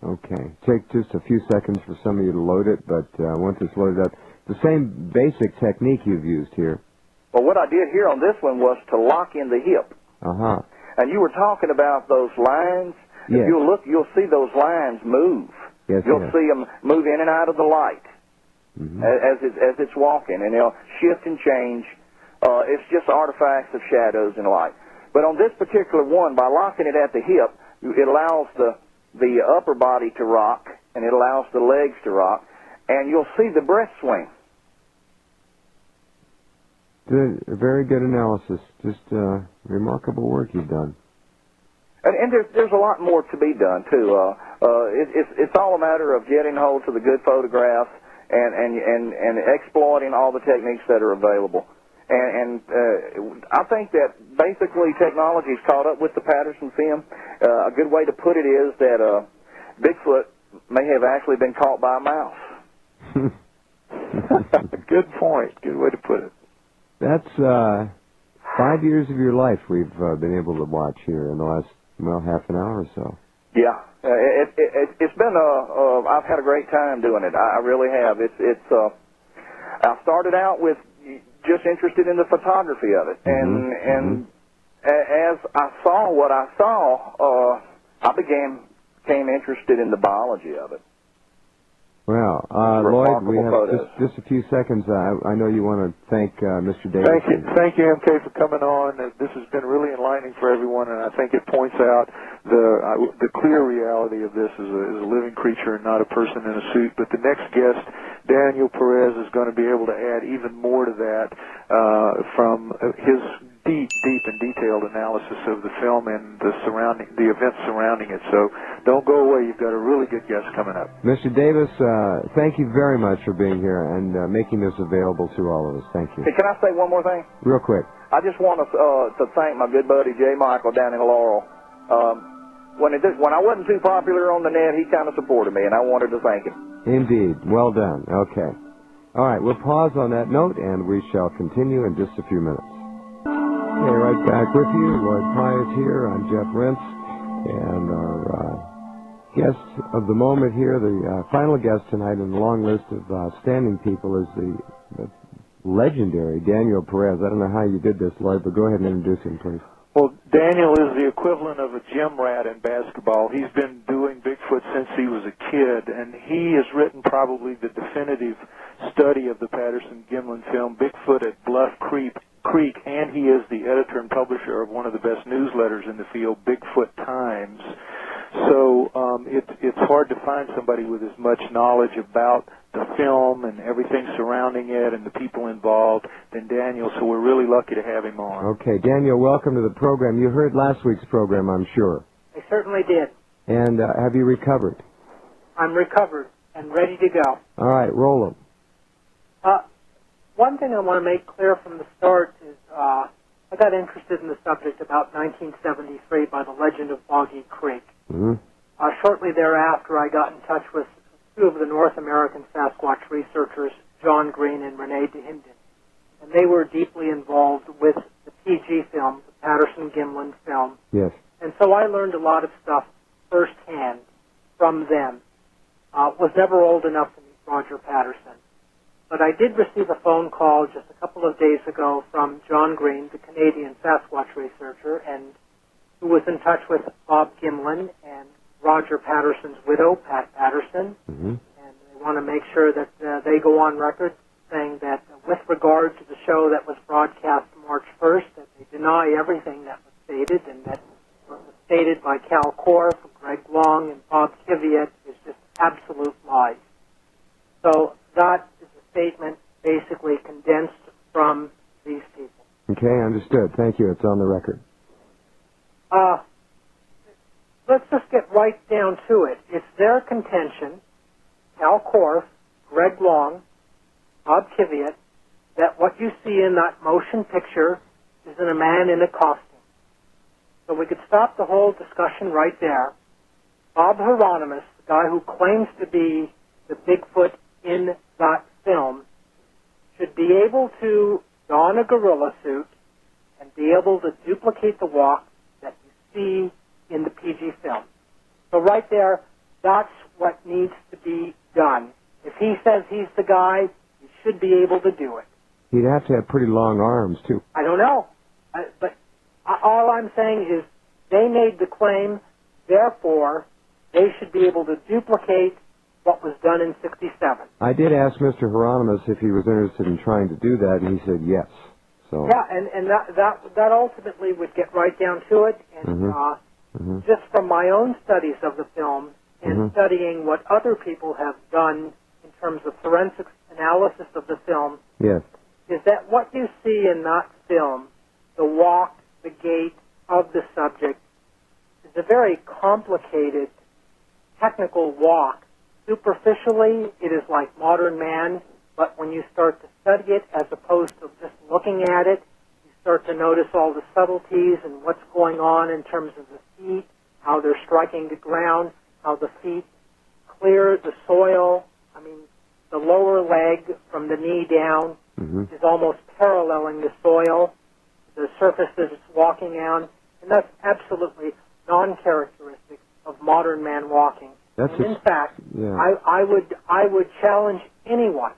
Okay. Take just a few seconds for some of you to load it, but once it's loaded up, the same basic technique you've used here. Well, what I did here on this one was to lock in the hip. Uh-huh. And you were talking about those lines. Yes. If you look, you'll see those lines move. Yes, you'll see them move in and out of the light as it's walking, and they'll shift and change. It's just artifacts of shadows and light. But on this particular one, by locking it at the hip, it allows the upper body to rock, and it allows the legs to rock, and you'll see the breast swing. Good, very good analysis. Just remarkable work you've done. And there's a lot more to be done too. It's all a matter of getting hold to the good photographs and exploiting all the techniques that are available. And I think that basically technology's caught up with the Patterson film. A good way to put it is that Bigfoot may have actually been caught by a mouse. Good point. Good way to put it. That's 5 years of your life we've been able to watch here in the last, half an hour or so. Yeah. It's been I've had a great time doing it. I really have. I started out with just interested in the photography of it, and as I saw what I saw, I became interested in the biology of it. Well, Lloyd, we have just a few seconds. I know you want to thank Mr. Davis. Thank you, MK, for coming on. This has been really enlightening for everyone, and I think it points out the clear reality of this is a living creature and not a person in a suit. But the next guest, Daniel Perez, is going to be able to add even more to that from his deep and detailed analysis of the film and the events surrounding it. So don't go away. You've got a really good guest coming up. Mr. Davis, thank you very much for being here and making this available to all of us. Thank you. Hey, can I say one more thing? Real quick. I just want to thank my good buddy J. Michael down in Laurel. When I wasn't too popular on the net, he kind of supported me, and I wanted to thank him. Indeed. Well done. Okay. All right, we'll pause on that note, and we shall continue in just a few minutes. Okay, right back with you. Lloyd Pye is here. I'm Jeff Rense, and our guest of the moment here, the final guest tonight in the long list of standing people, is the legendary Daniel Perez. I don't know how you did this, Lloyd, but go ahead and introduce him, please. Well, Daniel is the equivalent of a gym rat in basketball. He's been doing Bigfoot since he was a kid, and he has written probably the definitive study of the Patterson-Gimlin film, Bigfoot at Bluff Creek Creek, and he is the editor and publisher of one of the best newsletters in the field, Bigfoot Times. So it's hard to find somebody with as much knowledge about the film and everything surrounding it and the people involved than Daniel, so we're really lucky to have him on. Okay, Daniel, welcome to the program. You heard last week's program, I'm sure. I certainly did. And have you recovered? I'm recovered and ready to go. All right, roll them. One thing I want to make clear from the start is I got interested in the subject about 1973 by the legend of Boggy Creek. Mm-hmm. Shortly thereafter, I got in touch with two of the North American Sasquatch researchers, John Green and Renee DeHinden. And they were deeply involved with the PG film, the Patterson-Gimlin film. Yes. And so I learned a lot of stuff firsthand from them. Was never old enough to meet Roger Patterson. But I did receive a phone call just a couple of days ago from John Green, the Canadian Sasquatch researcher, and who was in touch with Bob Gimlin and Roger Patterson's widow, Pat Patterson. Mm-hmm. And they want to make sure that they go on record saying that with regard to the show that was broadcast March 1st, that they deny everything that was stated, and that what was stated by Kal Korff, Greg Long, and Bob Kitviat is just absolute lies. So that is a statement basically condensed from these people. Okay, understood. Thank you. It's on the record. Let's just get right down to it. It's their contention, Kal Korff, Greg Long, Bob Kitviat, that what you see in that motion picture is in a man in a costume. So we could stop the whole discussion right there. Bob Heironimus, the guy who claims to be the Bigfoot in that film, should be able to don a gorilla suit and be able to duplicate the walk that you see in the PG film. So right there, that's what needs to be done. If he says he's the guy, he should be able to do it. He'd have to have pretty long arms, too. I don't know. But all I'm saying is they made the claim, therefore, they should be able to duplicate what was done in 67. I did ask Mr. Heironimus if he was interested in trying to do that, and he said yes. So yeah, and that ultimately would get right down to it. And just from my own studies of the film and studying what other people have done in terms of forensic analysis of the film, yes, is that what you see in that film, the walk, the gait of the subject, is a very complicated technical walk. Superficially, it is like modern man, but when you start to study it as opposed to just looking at it, you start to notice all the subtleties and what's going on in terms of the feet, how they're striking the ground, how the feet clear the soil. I mean, the lower leg from the knee down is almost paralleling the soil, the surfaces it's walking on, and that's absolutely non-characteristic of modern man walking. And in fact, I would challenge anyone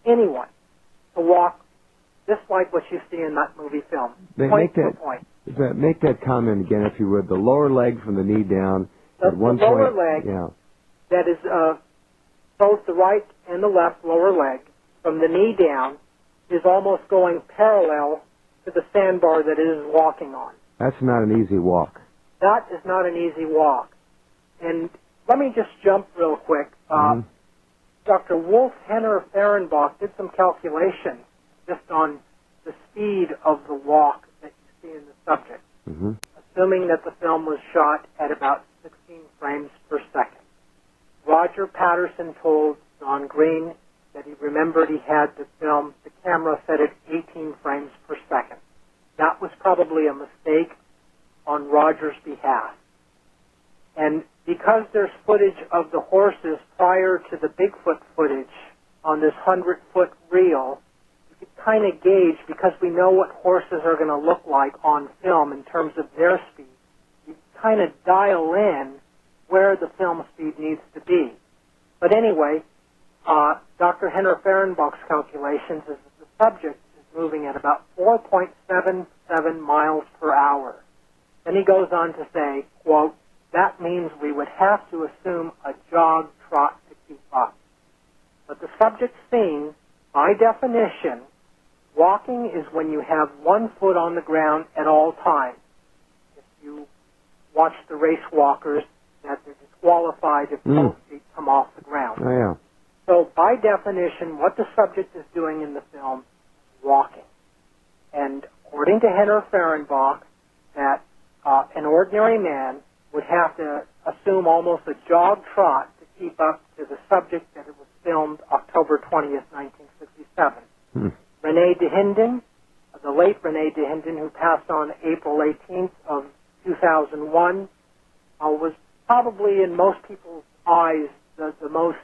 to walk just like what you see in that movie film. Point to point. Make that comment again, if you would. The lower leg from the knee down. The lower leg, that is both the right and the left lower leg, from the knee down, is almost going parallel to the sandbar that it is walking on. That's not an easy walk. That is not an easy walk. And let me just jump real quick. Dr. Wolf-Henner Fehrenbach did some calculations just on the speed of the walk that you see in the subject, assuming that the film was shot at about 16 frames per second. Roger Patterson told John Green that he remembered he had the camera set at 18 frames per second. That was probably a mistake on Roger's behalf. And because there's footage of the horses prior to the Bigfoot footage on this 100-foot reel, you can kind of gauge, because we know what horses are going to look like on film in terms of their speed, you kind of dial in where the film speed needs to be. But anyway, Dr. Henner Fehrenbach's calculations is that the subject is moving at about 4.77 miles per hour. Then he goes on to say, quote, that means we would have to assume a jog trot to keep up. But the subject seen, by definition, walking is when you have one foot on the ground at all times. If you watch the race walkers, that they're disqualified if both feet come off the ground. Oh, yeah. So by definition, what the subject is doing in the film is walking. And according to Henner Fehrenbach, that an ordinary man would have to assume almost a jog trot to keep up to the subject that it was filmed October 20th, 1967. René Dahinden, the late René Dahinden, who passed on April 18th of 2001, was probably in most people's eyes the most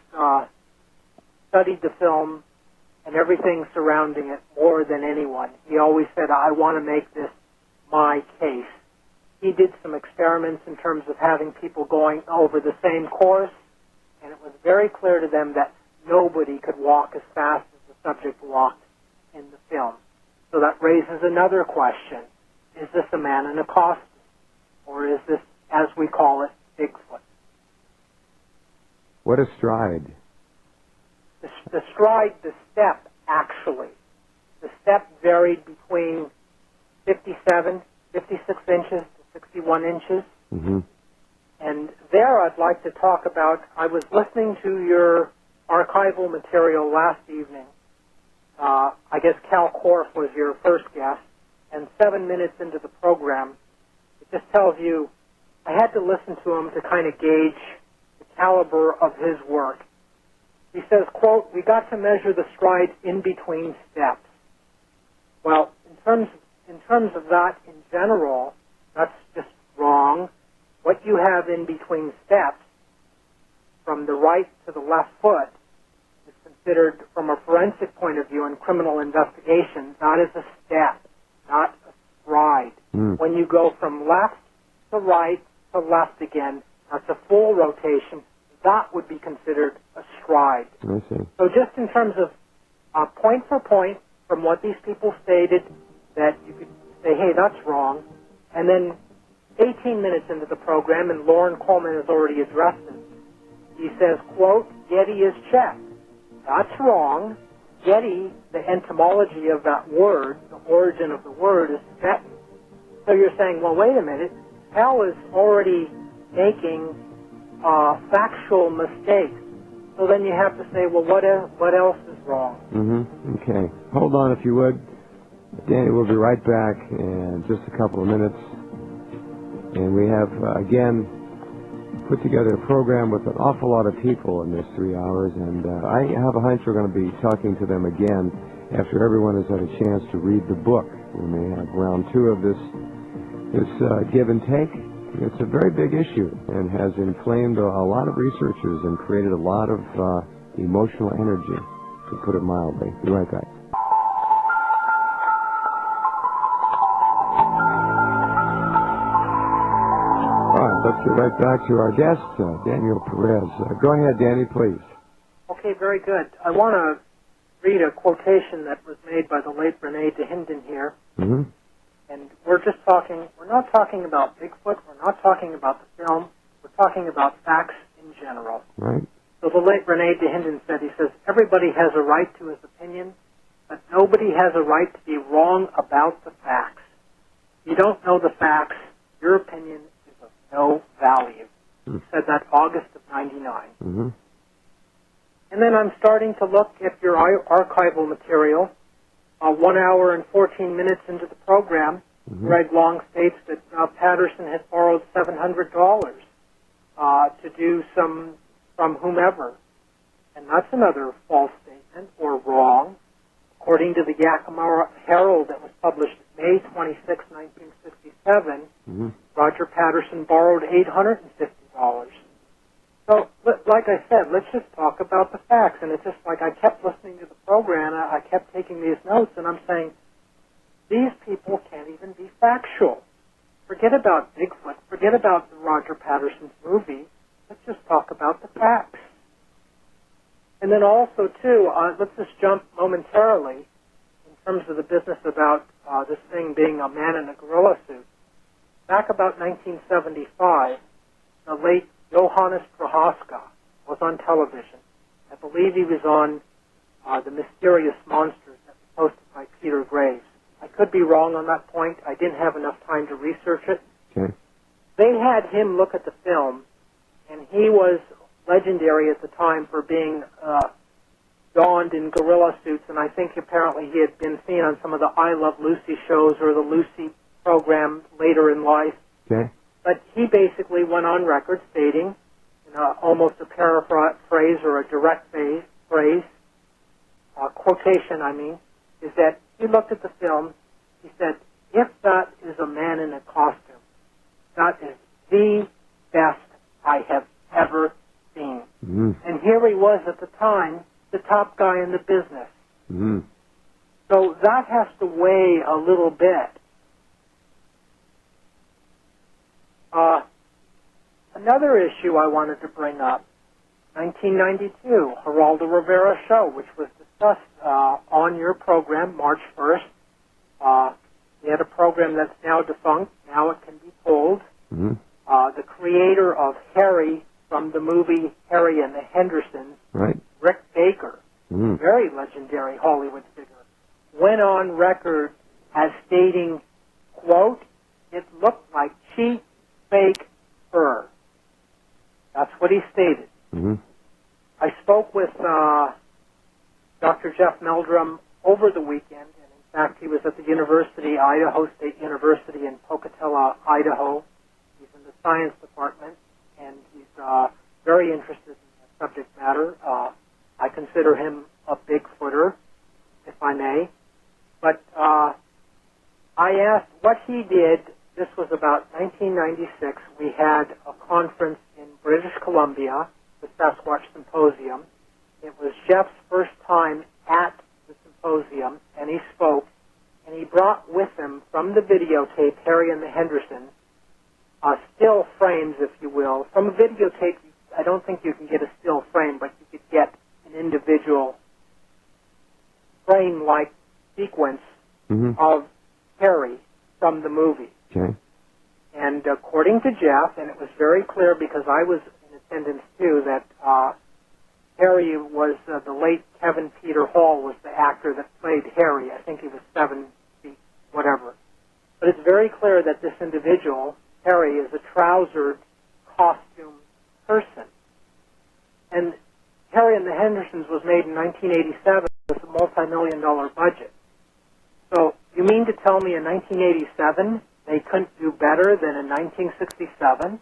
studied the film and everything surrounding it more than anyone. He always said, I want to make this my case. He did some experiments in terms of having people going over the same course, and it was very clear to them that nobody could walk as fast as the subject walked in the film. So that raises another question. Is this a man in a costume? Or is this, as we call it, Bigfoot? What a stride. The stride, the step, actually. The step varied between 56 inches to 61 inches. Mm-hmm. And there I'd like to talk about, I was listening to your archival material last evening. I guess Kal Korff was your first guest, and 7 minutes into the program, it just tells you, I had to listen to him to kind of gauge the caliber of his work. He says, quote, we got to measure the stride in between steps. Well, in terms of that in general, that's just wrong. What you have in between steps, from the right to the left foot, is considered, from a forensic point of view in criminal investigation, that is a step, not a stride. When you go from left to right to left again, that's a full rotation. That would be considered a stride. I see. So just in terms of point for point, from what these people stated, that you could say, hey, that's wrong. And then 18 minutes into the program, and Loren Coleman has already addressed this, he says, quote, Yeti is checked. That's wrong. Yeti, the etymology of that word, the origin of the word, is Tibetan. So you're saying, well, wait a minute. Kal is already making factual mistakes. So then you have to say, well, what else is wrong? Okay. Hold on, if you would. Danny, we'll be right back in just a couple of minutes. And we have, again, put together a program with an awful lot of people in this 3 hours. And I have a hunch we're going to be talking to them again after everyone has had a chance to read the book. We may have round 2 of this give and take. It's a very big issue and has inflamed a lot of researchers and created a lot of emotional energy, to put it mildly. Be right back. All right, let's get right back to our guest, Daniel Perez. Go ahead, Danny, please. Okay, very good. I want to read a quotation that was made by the late René Dahinden here. Mm-hmm. And we're not talking about Bigfoot, we're not talking about the film, we're talking about facts in general. Right. So the late René Dahinden said, he says, everybody has a right to his opinion, but nobody has a right to be wrong about the facts. If you don't know the facts, your opinion is of no value. He said that August of 99. Mm-hmm. And then I'm starting to look at your archival material. 1 hour and 14 minutes into the program, Greg Long states that Patterson had borrowed $700 to do some from whomever. And that's another false statement, or wrong. According to the Yakima Herald that was published May 26, 1967, Roger Patterson borrowed $850. So, like I said, let's just talk about the facts. And it's just like I kept listening to the program, I kept taking these notes, and I'm saying, these people can't even be factual. Forget about Bigfoot. Forget about Roger Patterson's movie. Let's just talk about the facts. And then also, too, let's just jump momentarily in terms of the business about this thing being a man in a gorilla suit. Back about 1975, the late Johannes Prohaska was on television. I believe he was on The Mysterious Monsters that hosted by Peter Graves. I could be wrong on that point. I didn't have enough time to research it. Okay. They had him look at the film, and he was legendary at the time for being donned in gorilla suits, and I think apparently he had been seen on some of the I Love Lucy shows or the Lucy program later in life. Okay. But he basically went on record stating, almost a paraphrase or a direct phrase, quotation, I mean, is that he looked at the film, he said, if that is a man in a costume, that is the best I have ever seen. Mm-hmm. And here he was at the time, the top guy in the business. Mm-hmm. So that has to weigh a little bit. Another issue I wanted to bring up, 1992, Geraldo Rivera show, which was discussed on your program March 1st. We had a program that's now defunct. Now it can be pulled. Mm-hmm. The creator of Harry from the movie Harry and the Hendersons, right. Rick Baker, Mm-hmm. very legendary Hollywood figure, went on record as stating, quote, it looked like cheap, fake fur. That's what he stated. Mm-hmm. I spoke with Dr. Jeff Meldrum over the weekend, and in fact he was at the University, Idaho State University in Pocatello, Idaho. He's in the science department, and he's very interested in the subject matter. I consider him a Bigfooter, if I may. But I asked what he did. This was about 1996. We had a conference in British Columbia, the Sasquatch Symposium. It was Jeff's first time at the symposium, and he spoke, and he brought with him from the videotape, Harry and the Hendersons, still frames, if you will. From a videotape, I don't think you can get a still frame, but you could get an individual frame-like sequence Mm-hmm. of Harry from the movie. Okay. And according to Jeff, and it was very clear because I was in attendance too, that Harry was the late Kevin Peter Hall was the actor that played Harry. I think he was 7 feet, whatever. But it's very clear that this individual, Harry, is a trousered costume person. And Harry and the Hendersons was made in 1987 with a multi-million-dollar budget. So you mean to tell me in 1987 they couldn't do better than in 1967?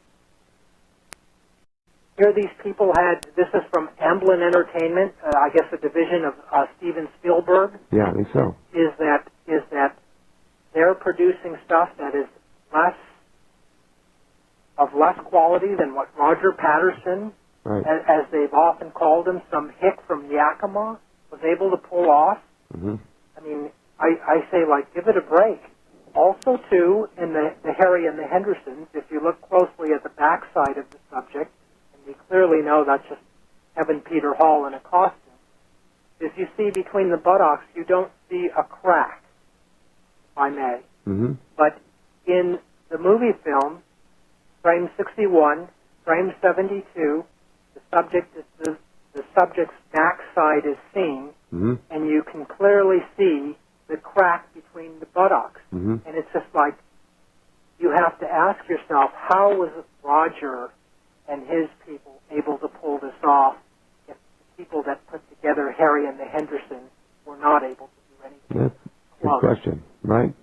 Here these people had, this is from Amblin Entertainment, I guess a division of Steven Spielberg. Yeah, I think so. Is that they're producing stuff that is less quality than what Roger Patterson, right. as they've often called him, some hick from Yakima, was able to pull off. Mm-hmm. I mean, I say, like, give it a break. Also, too, in the Harry and the Hendersons, if you look closely at the backside of the subject, and we clearly know that's just Kevin Peter Hall in a costume, if you see between the buttocks, you don't see a crack, if I may. Mm-hmm. But in the movie film, frame 61, frame 72, the subject's backside is seen, mm-hmm. and you can clearly see the crack between the buttocks. Mm-hmm. And it's just like, you have to ask yourself, how was Roger and his people able to pull this off if the people that put together Harry and the Hendersons were not able to do anything? That's a good question, right?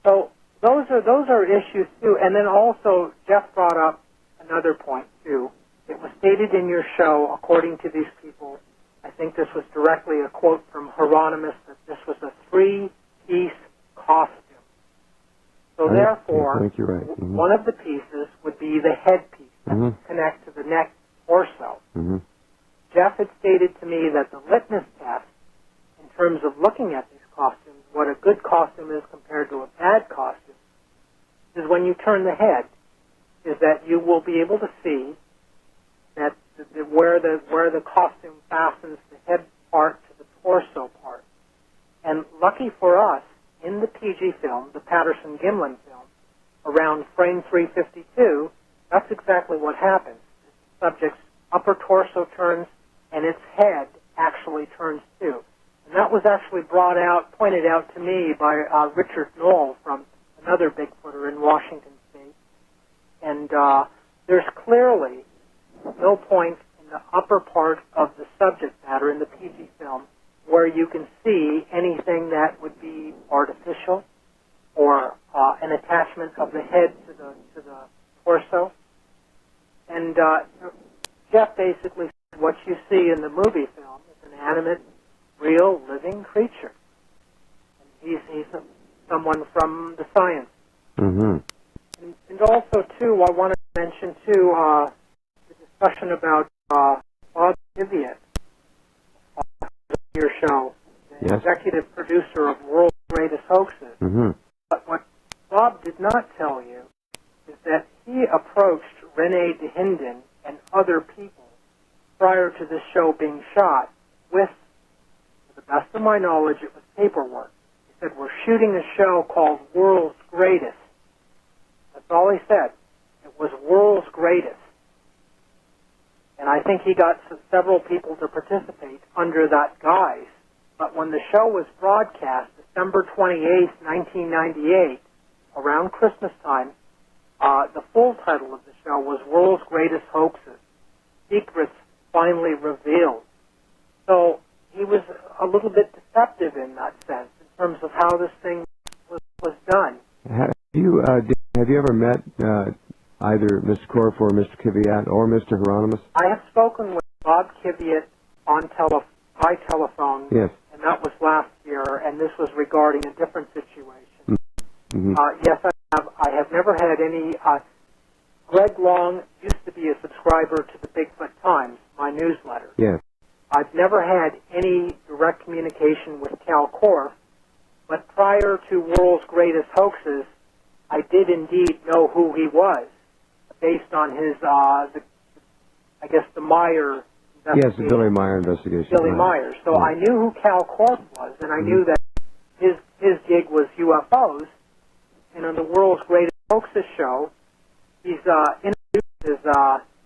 So those are issues too. And then also, Jeff brought up another point too. It was stated in your show, according to these people, I think this was directly a quote from Heironimus, that this was a 3-piece costume. So therefore, I think you're right. Mm-hmm. One of the pieces would be the headpiece that mm-hmm. would connect to the neck torso. Mm-hmm. Jeff had stated to me that the litmus test, in terms of looking at these costumes, what a good costume is compared to a bad costume, is when you turn the head, is that you will be able to see that where the costume fastens the head part to the torso part. And lucky for us, in the PG film, the Patterson-Gimlin film, around frame 352, that's exactly what happens. The subject's upper torso turns, and its head actually turns too. And that was actually pointed out to me by Richard Knoll from another Bigfooter in Washington State. And there's clearly no point in the upper part of the subject matter in the PG film where you can see anything that would be artificial or an attachment of the head to the torso. And Jeff basically said what you see in the movie film is an animate, real, living creature. And he's someone from the science. Mm-hmm. And also, too, I wanted to mention, too, the discussion about Bob Kitviat on your show, the yes. executive producer of World's Greatest Hoaxes. Mm-hmm. But what Bob did not tell you is that he approached René Dahinden and other people prior to this show being shot with, to the best of my knowledge, it was paperwork. He said, we're shooting a show called World's Greatest. That's all he said. It was World's Greatest. And I think he got several people to participate under that guise. But when the show was broadcast, December 28th, 1998, around Christmas time, the full title of the show was World's Greatest Hoaxes, Secrets Finally Revealed. So he was a little bit deceptive in that sense, in terms of how this thing was done. Have you ever met either Mr. Korff or Mr. Kitviat or Mr. Heironimus? I have spoken with Bob Kitviat by telephone, yes. And that was last year, and this was regarding a different situation. Mm-hmm. Yes, I have. I have never had any. Greg Long used to be a subscriber to the Bigfoot Times, my newsletter. Yes. I've never had any direct communication with Kal Korff, but prior to World's Greatest Hoaxes, I did indeed know who he was, based on his, the Meyer investigation. Yes, the Billy Meyer investigation. Billy Meyer. So I knew who Kal Korff was, and I knew that his gig was UFOs. And on the World's Greatest Hoaxes show, he's introduced as,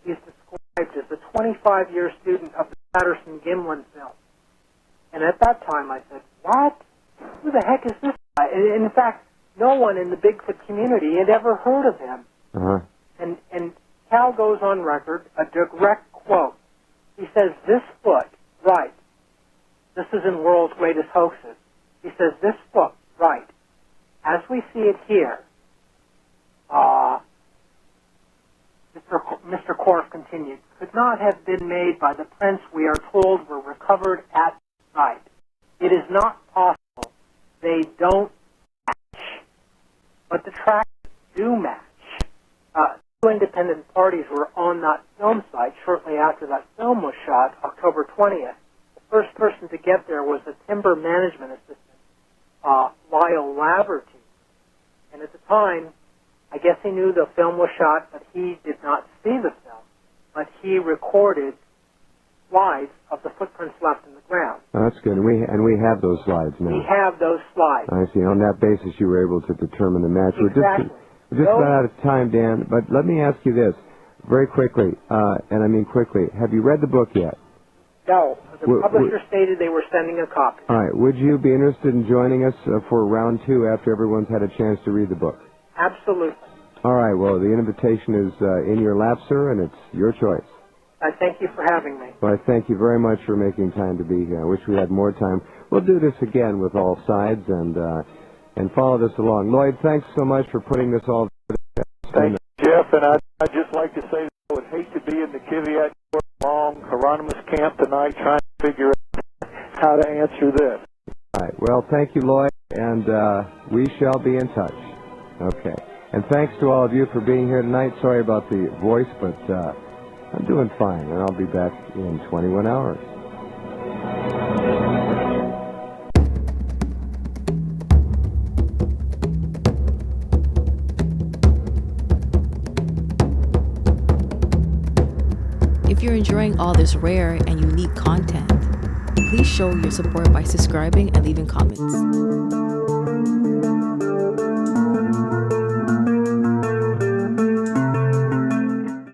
he's described as a 25-year student of the Patterson-Gimlin Film. And at that time I said, what? Who the heck is this guy? And in fact, no one in the Bigfoot community had ever heard of him. Uh-huh. And Kal goes on record, a direct quote. He says, this foot, right. This is in World's Greatest Hoaxes. He says, this foot, right. As we see it here, Mr. Korff continued, could not have been made by the prints we are told were recovered at the site. It is not possible. They don't match. But the tracks do match. Two independent parties were on that film site shortly after that film was shot, October 20th. The first person to get there was the timber management assistant, Lyle Laverty. And at the time, I guess he knew the film was shot, but he did not see the film. But he recorded slides of the footprints left in the ground. Oh, that's good. And we have those slides now. We have those slides. I see. On that basis, you were able to determine the match. Exactly. We're just about out of time, Dan, but let me ask you this very quickly, and I mean quickly. Have you read the book yet? No. The publisher stated they were sending a copy. All right. Would you be interested in joining us for round 2 after everyone's had a chance to read the book? Absolutely. All right. Well, the invitation is in your lap, sir, and it's your choice. I thank you for having me. Well, I thank you very much for making time to be here. I wish we had more time. We'll do this again with all sides and follow this along. Lloyd, thanks so much for putting this all together. Thank you, Jeff, and I'd just like to say that I would hate to be in the Kitviat long Heironimus camp tonight trying to figure out how to answer this. All right. Well, thank you, Lloyd, and we shall be in touch. Okay. And thanks to all of you for being here tonight. Sorry about the voice, but I'm doing fine, and I'll be back in 21 hours. If you're enjoying all this rare and unique content, please show your support by subscribing and leaving comments.